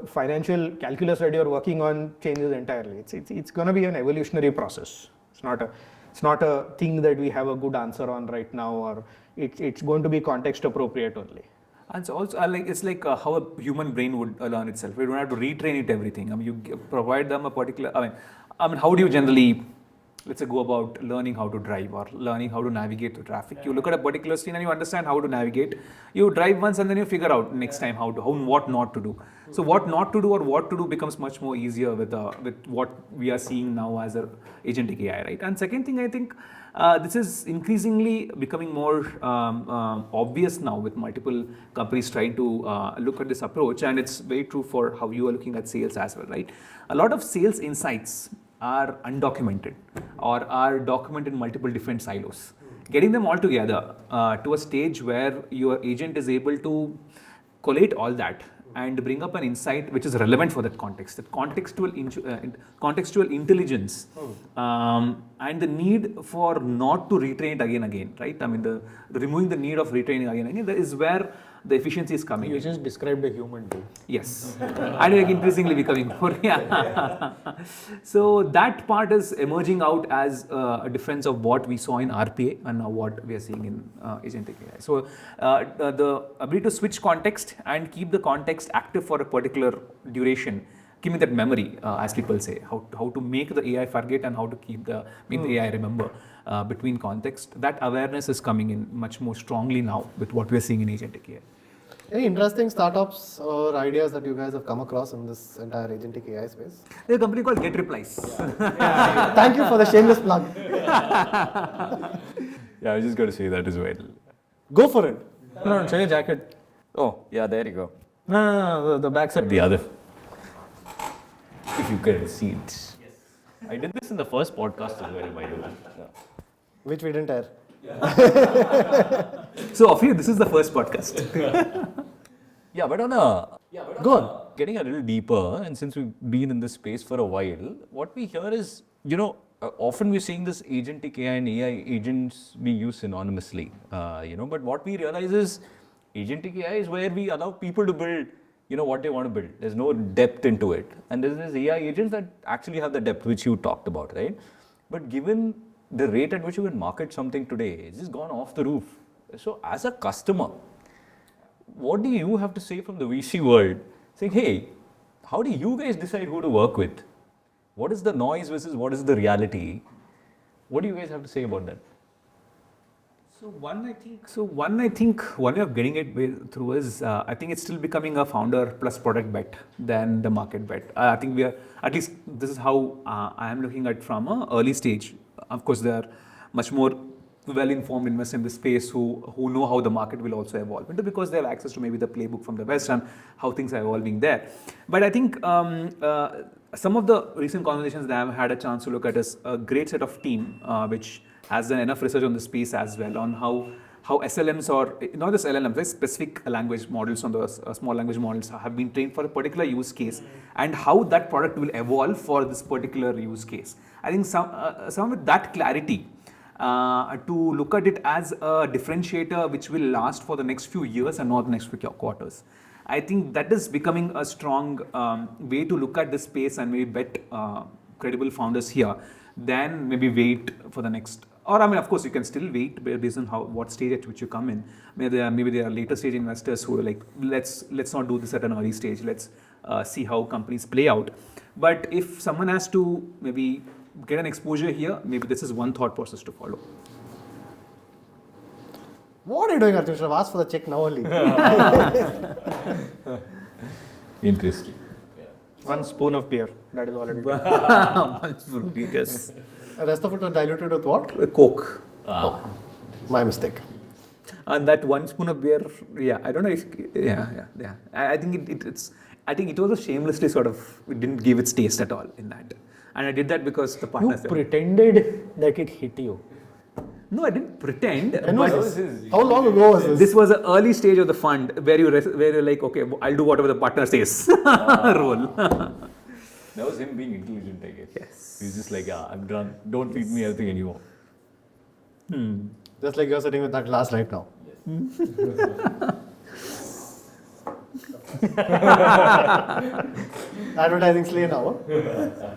Speaker 3: financial calculus that you're working on changes entirely. It's going to be an evolutionary process. It's not a thing that we have a good answer on right now, or it's going to be context appropriate only.
Speaker 2: And so also, it's like how a human brain would learn itself. We don't have to retrain it everything. I mean, you provide them a particular. I mean, how do you generally, let's say, go about learning how to drive or learning how to navigate through traffic? You look at a particular scene and you understand how to navigate. You drive once and then you figure out next time what not to do. So what not to do or what to do becomes much more easier with what we are seeing now as a agentic AI, right? And second thing, I think this is increasingly becoming more obvious now with multiple companies trying to look at this approach, and it's very true for how you are looking at sales as well, right? A lot of sales insights are undocumented or are documented in multiple different silos. Getting them all together to a stage where your agent is able to collate all that and bring up an insight which is relevant for that context, that contextual intelligence, and the need for not to retrain it again, right? I mean, the removing the need of retraining again, that is where the efficiency is coming.
Speaker 3: You just described a human too.
Speaker 2: Yes, and increasingly becoming more. Yeah. So that part is emerging out as a difference of what we saw in RPA and now what we are seeing in agentic AI. So the ability to switch context and keep the context active for a particular duration, giving that memory, as people say, how to make the AI forget and how to make the AI remember between context. That awareness is coming in much more strongly now with what we are seeing in agentic AI.
Speaker 1: Any interesting startups or ideas that you guys have come across in this entire agentic AI space?
Speaker 2: There's a company called Get Replies.
Speaker 1: Yeah. Thank you for the shameless plug.
Speaker 4: Yeah, I was just going to say that as well.
Speaker 1: Go for it.
Speaker 3: No, show your jacket.
Speaker 4: Oh, yeah, there you go.
Speaker 3: No, the back side.
Speaker 4: The other. If you can see it. Yes. I did this in the first podcast as well, by the way. Yeah.
Speaker 1: Which we didn't air.
Speaker 2: So, of you, this is the first podcast.
Speaker 4: Yeah, but
Speaker 1: Go on.
Speaker 4: Getting a little deeper, and since we've been in this space for a while, what we hear is, often we're seeing this agentic AI and AI agents being used synonymously, but what we realize is agentic AI is where we allow people to build, what they want to build. There's no depth into it. And there's this AI agents that actually have the depth, which you talked about, right? But given the rate at which you can market something today, it's just gone off the roof. So as a customer, what do you have to say from the VC world? Saying, hey, how do you guys decide who to work with? What is the noise versus what is the reality? What do you guys have to say about that?
Speaker 2: So one, I think one way of getting it through is, I think it's still becoming a founder plus product bet than the market bet. I think we are, at least this is how I am looking at from an early stage of course, they are much more well-informed investors in the space who know how the market will also evolve into, because they have access to maybe the playbook from the West and how things are evolving there. But I think some of the recent conversations that I've had a chance to look at is a great set of team which has done enough research on the space as well, on how SLMs, or not just LLMs, like specific language models on the small language models have been trained for a particular use case, and how that product will evolve for this particular use case. I think some with that clarity, to look at it as a differentiator which will last for the next few years and not the next few quarters. I think that is becoming a strong way to look at this space and maybe bet credible founders here, than maybe wait for the next. Or I mean, of course, you can still wait based on what stage at which you come in. Maybe there are later stage investors who are like, let's not do this at an early stage. Let's see how companies play out. But if someone has to maybe get an exposure here, maybe this is one thought process to follow.
Speaker 1: What are you doing, Arjun? Should have asked for the check now only.
Speaker 4: Interesting.
Speaker 3: One spoon of beer. That is all it is.
Speaker 2: One spoon, yes.
Speaker 1: The rest of it was diluted with what?
Speaker 2: Coke.
Speaker 1: My mistake.
Speaker 2: And that one spoon of beer, yeah, I don't know if, yeah. I think I think it was a shamelessly sort of, it didn't give its taste at all in that. And I did that because the partner said.
Speaker 5: Pretended that it hit you.
Speaker 2: No, I didn't pretend.
Speaker 1: When
Speaker 2: but
Speaker 1: was this? How long ago was this?
Speaker 2: this was an early stage of the fund where you're like, okay, I'll do whatever the partner says. Roll.
Speaker 4: That was him being intelligent, I guess.
Speaker 2: Yes.
Speaker 4: He's just like, I'm done. Don't feed me anything anymore.
Speaker 1: Just like you're sitting with that glass right now. Advertising slay now. Huh?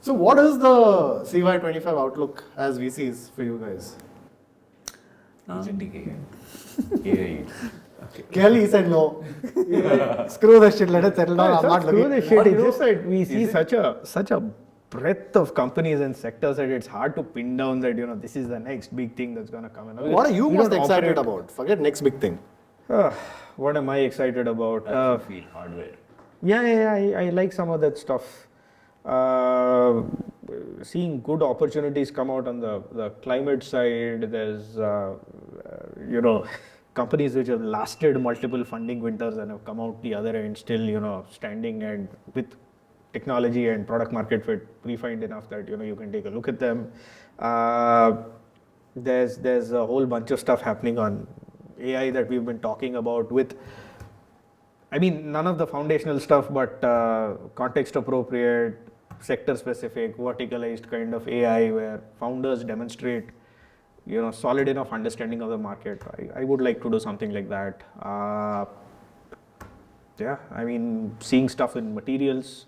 Speaker 1: So what is the CY25 outlook as VCs for you guys?
Speaker 4: Agentic AI.
Speaker 1: Clearly he said no. Screw that shit, let it settle down. I'm not
Speaker 3: Screw
Speaker 1: looking.
Speaker 3: the shit. It's just that we see such a breadth of companies and sectors that it's hard to pin down that, this is the next big thing that's going to come in.
Speaker 1: What are you
Speaker 3: We
Speaker 1: most
Speaker 3: don't
Speaker 1: excited
Speaker 3: operate-
Speaker 1: about? Forget next big thing.
Speaker 3: What am I excited about?
Speaker 4: Feel hardware.
Speaker 3: I like some of that stuff. Seeing good opportunities come out on the climate side. There's, companies which have lasted multiple funding winters and have come out the other end still, standing and with technology and product market fit refined enough that, you can take a look at them. There's a whole bunch of stuff happening on AI that we've been talking about with, none of the foundational stuff, but context appropriate, sector specific, verticalized kind of AI where founders demonstrate, solid enough understanding of the market. I would like to do something like that. Seeing stuff in materials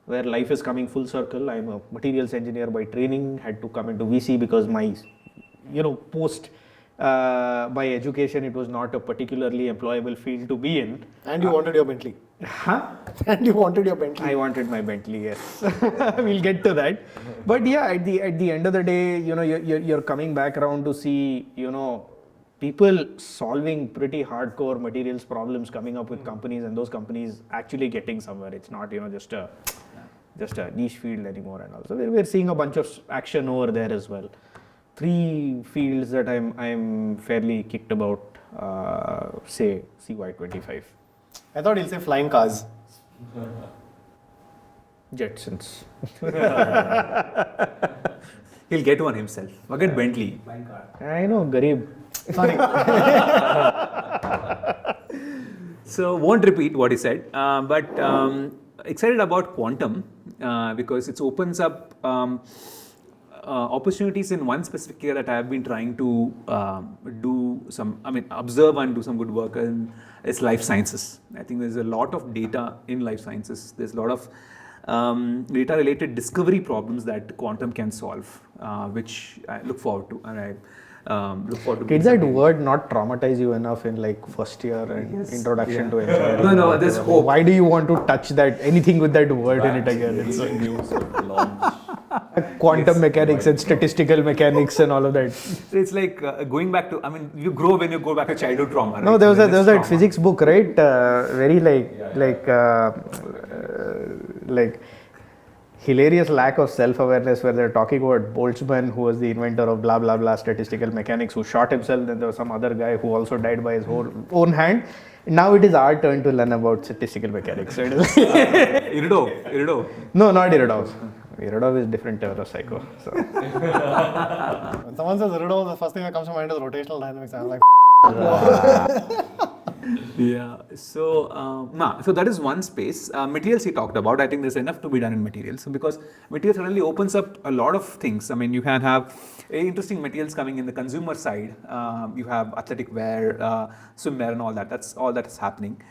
Speaker 3: where life is coming full circle. I'm a materials engineer by training, had to come into VC because my, post by education, it was not a particularly employable field to be in.
Speaker 1: And you wanted your Bentley.
Speaker 3: Huh?
Speaker 1: And you wanted your Bentley.
Speaker 3: I wanted my Bentley, yes. We'll get to that. But yeah, at the end of the day, you're coming back around to see, people solving pretty hardcore materials problems, coming up with companies, and those companies actually getting somewhere. It's not, just a niche field anymore. And also, we're seeing a bunch of action over there as well. 3 fields that I'm fairly kicked about, say CY25.
Speaker 1: I thought he'll say flying cars.
Speaker 3: Jetsons.
Speaker 2: He'll get one himself. Forget Bentley.
Speaker 3: I know, Garib.
Speaker 1: Sorry.
Speaker 2: So won't repeat what he said, but excited about quantum because it opens up opportunities in one specific area that I have been trying to observe and do some good work in. It's life sciences. I think there's a lot of data in life sciences. There's a lot of data related discovery problems that quantum can solve, which I look forward to. And I look forward to.
Speaker 3: Did that word not traumatize you enough in first year and introduction to engineering?
Speaker 2: No, there's hope.
Speaker 3: Why do you want to touch that, anything with that word in it again? It's
Speaker 4: News of launch.
Speaker 3: quantum mechanics and statistical mechanics and all of that.
Speaker 2: It's like going back to, you grow when you go back to childhood trauma.
Speaker 3: No,
Speaker 2: right?
Speaker 3: there was
Speaker 2: That's
Speaker 3: that
Speaker 2: trauma.
Speaker 3: physics book, right? Very hilarious lack of self-awareness where they're talking about Boltzmann, who was the inventor of blah blah blah statistical mechanics, who shot himself. Then there was some other guy who also died by his own hand. Now it is our turn to learn about statistical mechanics. So it is
Speaker 2: Irido.
Speaker 3: no, not Irodov. Irodov is different neuropsycho. So
Speaker 1: When someone says Riddle, the first thing that comes to mind is rotational dynamics. I'm like,
Speaker 2: Yeah. So that is one space. Materials he talked about. I think there's enough to be done in materials. So because materials suddenly opens up a lot of things. I mean, you can have interesting materials coming in the consumer side. You have athletic wear, swimwear, and all that. That's all that is happening.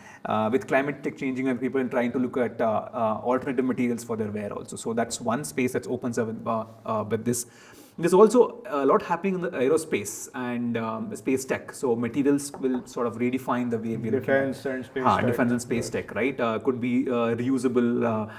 Speaker 2: With climate tech changing and people trying to look at alternative materials for their wear also. So that's one space that opens up with this. There's also a lot happening in the aerospace and space tech. So materials will sort of redefine the way we
Speaker 3: defense and space tech.
Speaker 2: defense and space tech, right? Could be reusable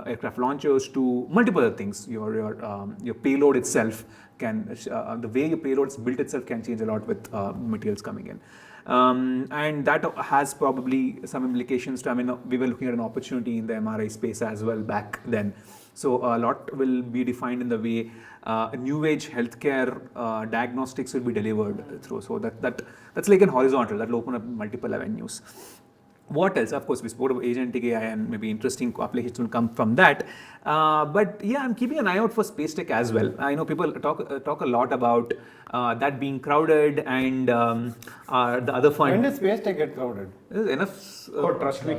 Speaker 2: aircraft launchers to multiple other things. Your payload itself can the way your payload is built itself can change a lot with materials coming in. And that has probably some implications to, I mean, we were looking at an opportunity in the MRI space as well back then. So a lot will be defined in the way new age healthcare diagnostics will be delivered through. So that's like an horizontal that will open up multiple avenues. What else? Of course, we spoke about Agentic AI and maybe interesting applications will come from that. But yeah, I'm keeping an eye out for space tech as well. I know people talk a lot about that being crowded and the other fund.
Speaker 1: when did space tech get crowded?
Speaker 2: There's enough.
Speaker 3: oh, trust me.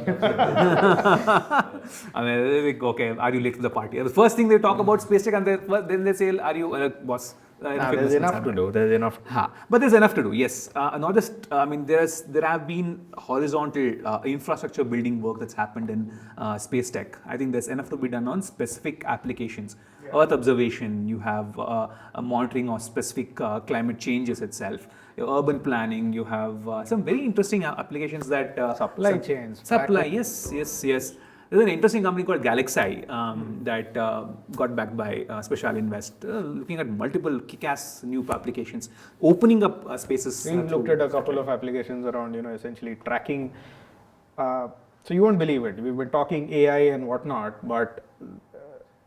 Speaker 2: I mean, like, okay, are you late to the party? The first thing they talk about space tech, and then they say, "Are you boss?"
Speaker 3: There's enough to do. There's enough.
Speaker 2: But there's enough to do. Yes, not just. I mean, there have been horizontal infrastructure building work that's happened in space tech. I think there's enough to be done on specific applications. Earth observation. You have a monitoring of specific climate changes itself. Your urban planning. You have some very interesting applications that
Speaker 3: Supply chains.
Speaker 2: Supply. Yes. There's an interesting company called Galaxy that got backed by Special Invest, looking at multiple kick-ass new applications, opening up spaces.
Speaker 3: We looked at a couple of applications around, essentially tracking. So you won't believe it. We've been talking AI and whatnot, but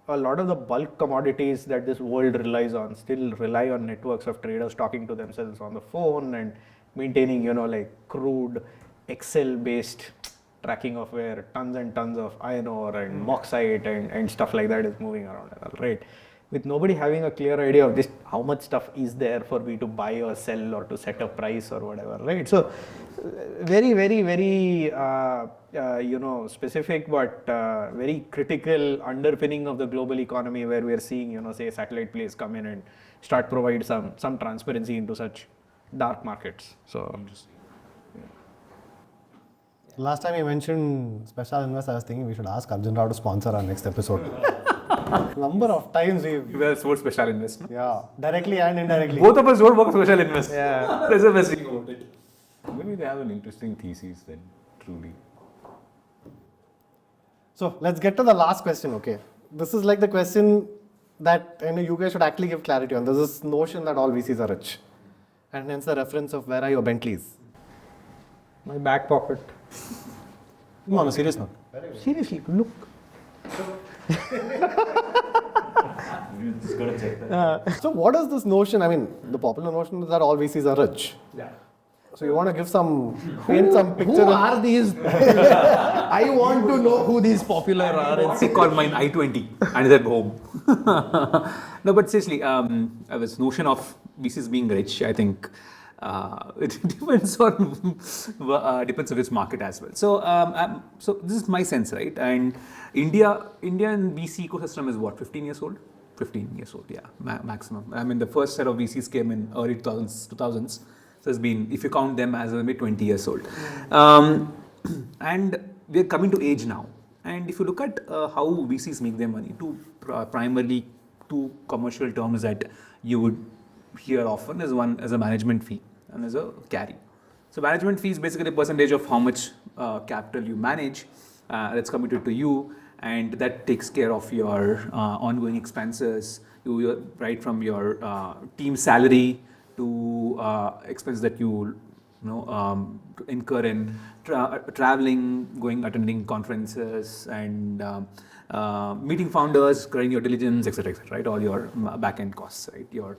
Speaker 3: a lot of the bulk commodities that this world relies on still rely on networks of traders talking to themselves on the phone and maintaining, like crude Excel-based tracking of where tons and tons of iron ore and bauxite and stuff like that is moving around, right? With nobody having a clear idea of just how much stuff is there for me to buy or sell or to set a price or whatever, right? So very, very, very, specific but very critical underpinning of the global economy where we are seeing, say satellite plays come in and start provide some transparency into such dark markets. So
Speaker 1: Last time you mentioned Special Invest, I was thinking we should ask Arjun Rao to sponsor our next episode. Number of times
Speaker 2: We were for Special Invest. No?
Speaker 1: yeah, directly and indirectly.
Speaker 2: Both of us don't work for Special Invest.
Speaker 3: Yeah.
Speaker 2: That's the best thing about it.
Speaker 4: Maybe they have an interesting thesis then, truly.
Speaker 1: So let's get to the last question, okay? This is like the question that you guys should actually give clarity on. There's this notion that all VCs are rich. And hence the reference of where are your Bentleys?
Speaker 3: My back pocket.
Speaker 1: No, on a serious note.
Speaker 3: Seriously, look.
Speaker 4: Just gotta check that.
Speaker 1: So what is this notion? I mean, the popular notion is that all VCs are rich.
Speaker 3: Yeah.
Speaker 1: So you want to paint some picture
Speaker 3: Who
Speaker 1: of...
Speaker 3: are these? I want to know who these popular are.
Speaker 2: I called mine I-20 and it's at home. No, but seriously, this notion of VCs being rich, I think it depends on its market as well. So this is my sense, right? And Indian VC ecosystem is what, 15 years old? 15 years old, yeah, maximum. I mean, the first set of VCs came in early 2000s. So it's been, if you count them as maybe 20 years old. And we're coming to age now. And if you look at how VCs make their money, primarily two commercial terms that you would hear often is one as a management fee and as a carry. So management fee is basically a percentage of how much capital you manage that's committed to you, and that takes care of your ongoing expenses, right from your team salary to expenses that you incur in traveling, attending conferences, and meeting founders, creating your diligence, etc., right? All your back-end costs, right? Your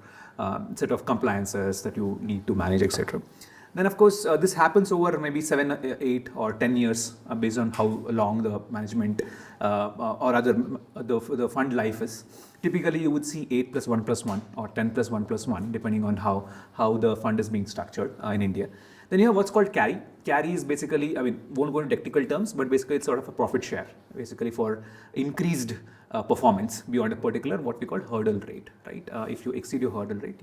Speaker 2: set of compliances that you need to manage, etc. Then, of course, this happens over maybe 7, 8, or 10 years based on how long the management or rather the fund life is. Typically, you would see 8 plus 1 plus 1 or 10 plus 1 plus 1, depending on how the fund is being structured in India. Then you have what's called carry. Carry is basically, I mean, won't go into technical terms, but basically it's sort of a profit share, basically for increased performance beyond a particular what we call hurdle rate, right? If you exceed your hurdle rate,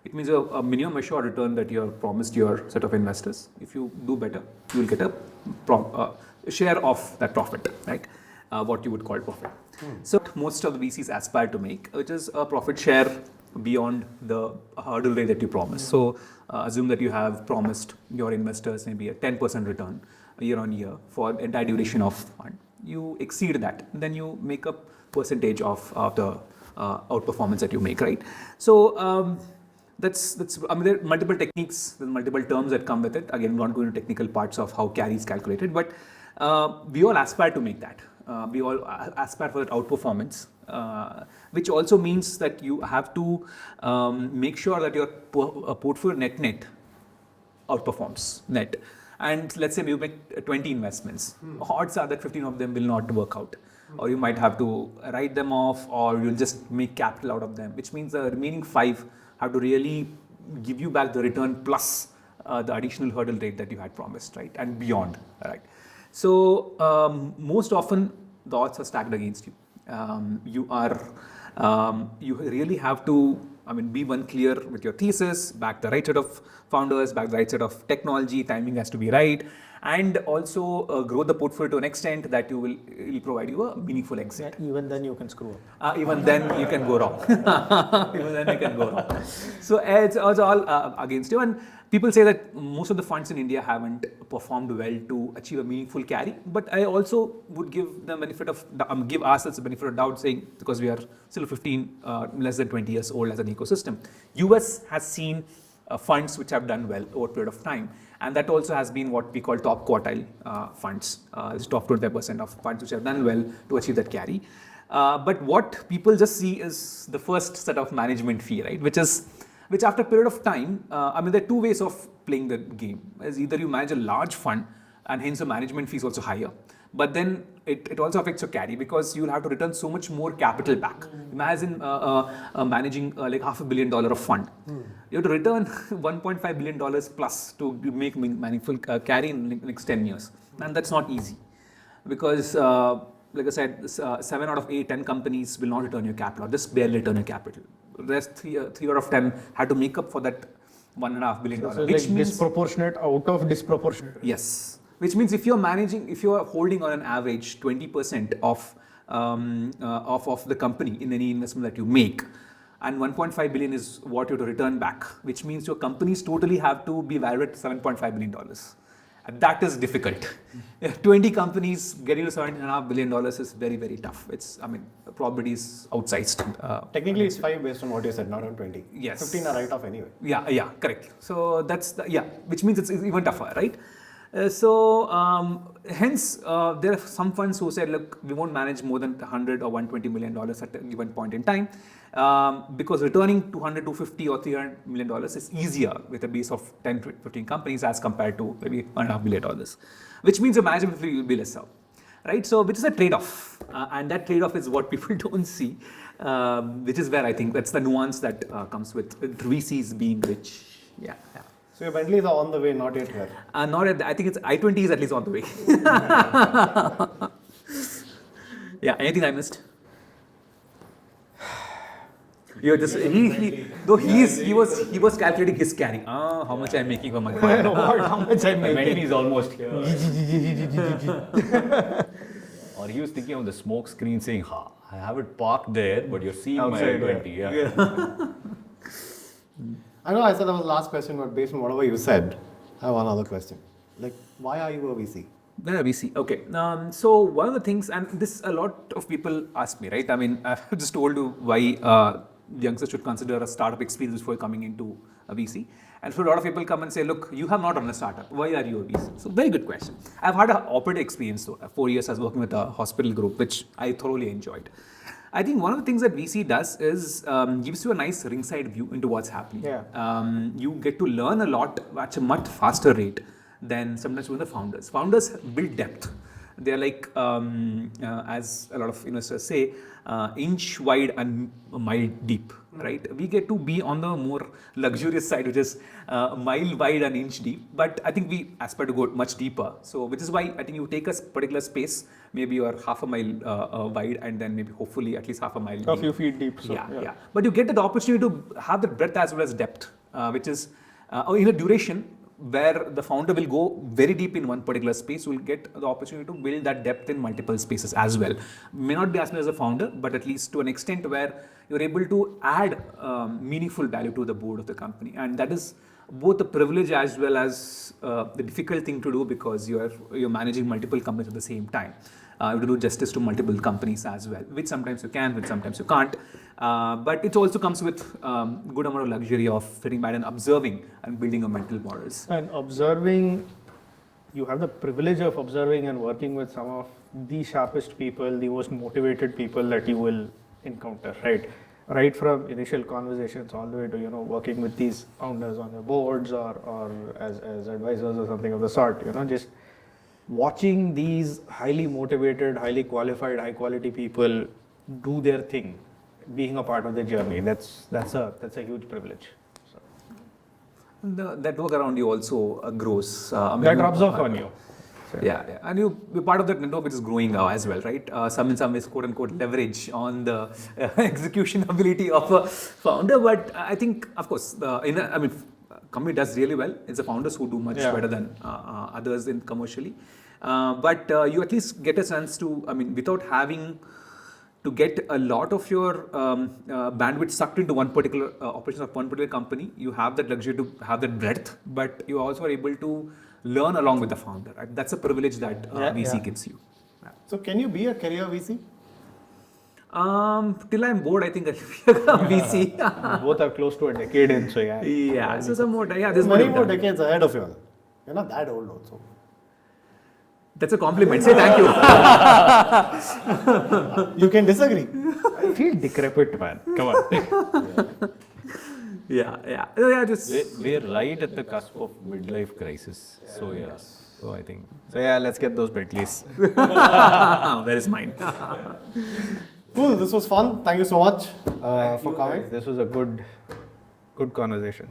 Speaker 2: it means a minimum assured return that you have promised your set of investors. If you do better, you will get a share of that profit, right? What you would call profit. So most of the VCs aspire to make, which is a profit share beyond the hurdle rate that you promise. So assume that you have promised your investors maybe a 10% return year on year for the entire duration of fund. You exceed that, then you make a percentage of the outperformance that you make, right? So that's I mean, there are multiple techniques, there are multiple terms that come with it. Again, not going into technical parts of how carry is calculated, but we all aspire to make that. We all aspire for that outperformance, which also means that you have to make sure that your portfolio net outperforms net. And let's say you make 20 investments. Odds are that 15 of them will not work out. Or you might have to write them off, or you'll just make capital out of them, which means the remaining 5 have to really give you back the return plus the additional hurdle rate that you had promised, right? And beyond, right? So most often the odds are stacked against you. You really have to, I mean, be one clear with your thesis, back the right set of founders, back the right set of technology, timing has to be right, and also grow the portfolio to an extent that will provide you a meaningful exit.
Speaker 5: Yeah, even then you can screw up.
Speaker 2: Even then you can go wrong. Even then you can go wrong. So it's all against you. And people say that most of the funds in India haven't performed well to achieve a meaningful carry. But I also would give the benefit of give ourselves the benefit of doubt, saying because we are still 15, less than 20 years old as an ecosystem. US has seen funds which have done well over a period of time. And that also has been what we call top quartile funds. It's top 25% of funds which have done well to achieve that carry. But what people just see is the first set of management fee, right? Which after a period of time, I mean, there are 2 ways of playing the game. As either you manage a large fund and hence the management fee is also higher. But then it also affects your carry because you'll have to return so much more capital back. Imagine managing like $500 million of fund. You have to return $1.5 billion plus to make meaningful carry in the next 10 years. And that's not easy because, like I said, 7 out of 8, 10 companies will not return your capital or just barely return your capital. The rest 3 out of 10 had to make up for that $1.5 billion.
Speaker 5: So which like means disproportionate out of disproportionate.
Speaker 2: Yes. Which means if you are holding on an average 20% of the company in any investment that you make, and 1.5 billion is what you have to return back, which means your companies totally have to be valued at $7.5 billion. And that is difficult. 20 companies getting to $7.5 billion is very, very tough. It's, I mean, the probability is outsized.
Speaker 1: Technically, it's 5 based on what you said, not on 20.
Speaker 2: Yes.
Speaker 1: 15 are right off anyway.
Speaker 2: Yeah, correct. So that's which means it's even tougher, right? Hence, there are some funds who said, look, we won't manage more than $100 or $120 million at a given point in time because returning $200, $250 or $300 million is easier with a base of 10 to 15 companies as compared to maybe $1.5 billion, which means the management fee will be lesser, right? So, which is a trade-off, and that trade-off is what people don't see, which is where I think that's the nuance that comes with VCs being rich. Yeah.
Speaker 1: So your Bentleys are on the way, not yet here.
Speaker 2: Not at I think it's I-20 is at least on the way. Yeah, anything I missed? You're just he was calculating his carry. How much I'm making for my fund.
Speaker 5: How much I'm making?
Speaker 4: Bentleys is almost here. Or he was thinking of the smoke screen saying, I have it parked there, but you're seeing
Speaker 1: Outside,
Speaker 4: my 20. Yeah.
Speaker 1: I know I said that was the last question, but based on whatever you said, I have one other question. Like, why are you a VC?
Speaker 2: Where are VC? Okay. So one of the things, and this a lot of people ask me, right? I mean, I've just told you why youngsters should consider a startup experience before coming into a VC. And so a lot of people come and say, look, you have not run a startup. Why are you a VC? So very good question. I've had an operative experience though. 4 years I was working with a hospital group, which I thoroughly enjoyed. I think one of the things that VC does is gives you a nice ringside view into what's happening.
Speaker 3: Yeah.
Speaker 2: You get to learn a lot at a much faster rate than sometimes with the founders. Founders build depth. They're like, as a lot of investors say, inch wide and a mile deep, right? We get to be on the more luxurious side, which is mile wide and inch deep. But I think we aspire to go much deeper. So, which is why I think you take a particular space, maybe you are half a mile wide, and then maybe hopefully at least half a mile.
Speaker 3: A few feet deep. So,
Speaker 2: yeah. But you get the opportunity to have the breadth as well as depth, which is in a duration where the founder will go very deep in one particular space, will get the opportunity to build that depth in multiple spaces as well. May not be as much as a founder, but at least to an extent where you're able to add meaningful value to the board of the company. And that is both a privilege as well as the difficult thing to do, because you're managing multiple companies at the same time. You have to do justice to multiple companies as well, which sometimes you can, which sometimes you can't. But it also comes with good amount of luxury of sitting back and observing and building your mental models.
Speaker 3: And observing, you have the privilege of observing and working with some of the sharpest people, the most motivated people that you will encounter, right? Right from initial conversations all the way to, working with these founders on your boards or as advisors or something of the sort, just watching these highly motivated, highly qualified, high quality people do their thing, being a part of the journey, that's a huge privilege. So.
Speaker 2: That work around you also grows.
Speaker 3: That rubs off on you. So.
Speaker 2: Yeah, and you're part of that network which is growing now as well, right? In some ways, quote unquote, leverage on the execution ability of a founder. But I think, of course, company does really well. It's the founders who do much better than others in commercially. But you at least get a chance to, without having to get a lot of your bandwidth sucked into one particular operation of one particular company, you have that luxury to have that breadth, but you also are able to learn along with the founder. Right? That's a privilege that VC gives you. Yeah.
Speaker 1: So can you be a career VC?
Speaker 2: Till I'm bored, I think I'll be a VC.
Speaker 3: Both are close to a decade in, so yeah.
Speaker 2: Yeah, so some more, there's
Speaker 1: many more decades ahead of you all. You're not that old also.
Speaker 2: That's a compliment. Say thank you.
Speaker 1: You can disagree.
Speaker 3: I feel decrepit, man. Come on.
Speaker 2: Yeah. Just
Speaker 4: We're right at the cusp of midlife crisis. So yeah. So I think.
Speaker 3: So yeah, let's get those Bentleys.
Speaker 2: where is mine?
Speaker 1: Cool. This was fun. Thank you so much for coming.
Speaker 3: This was a good conversation.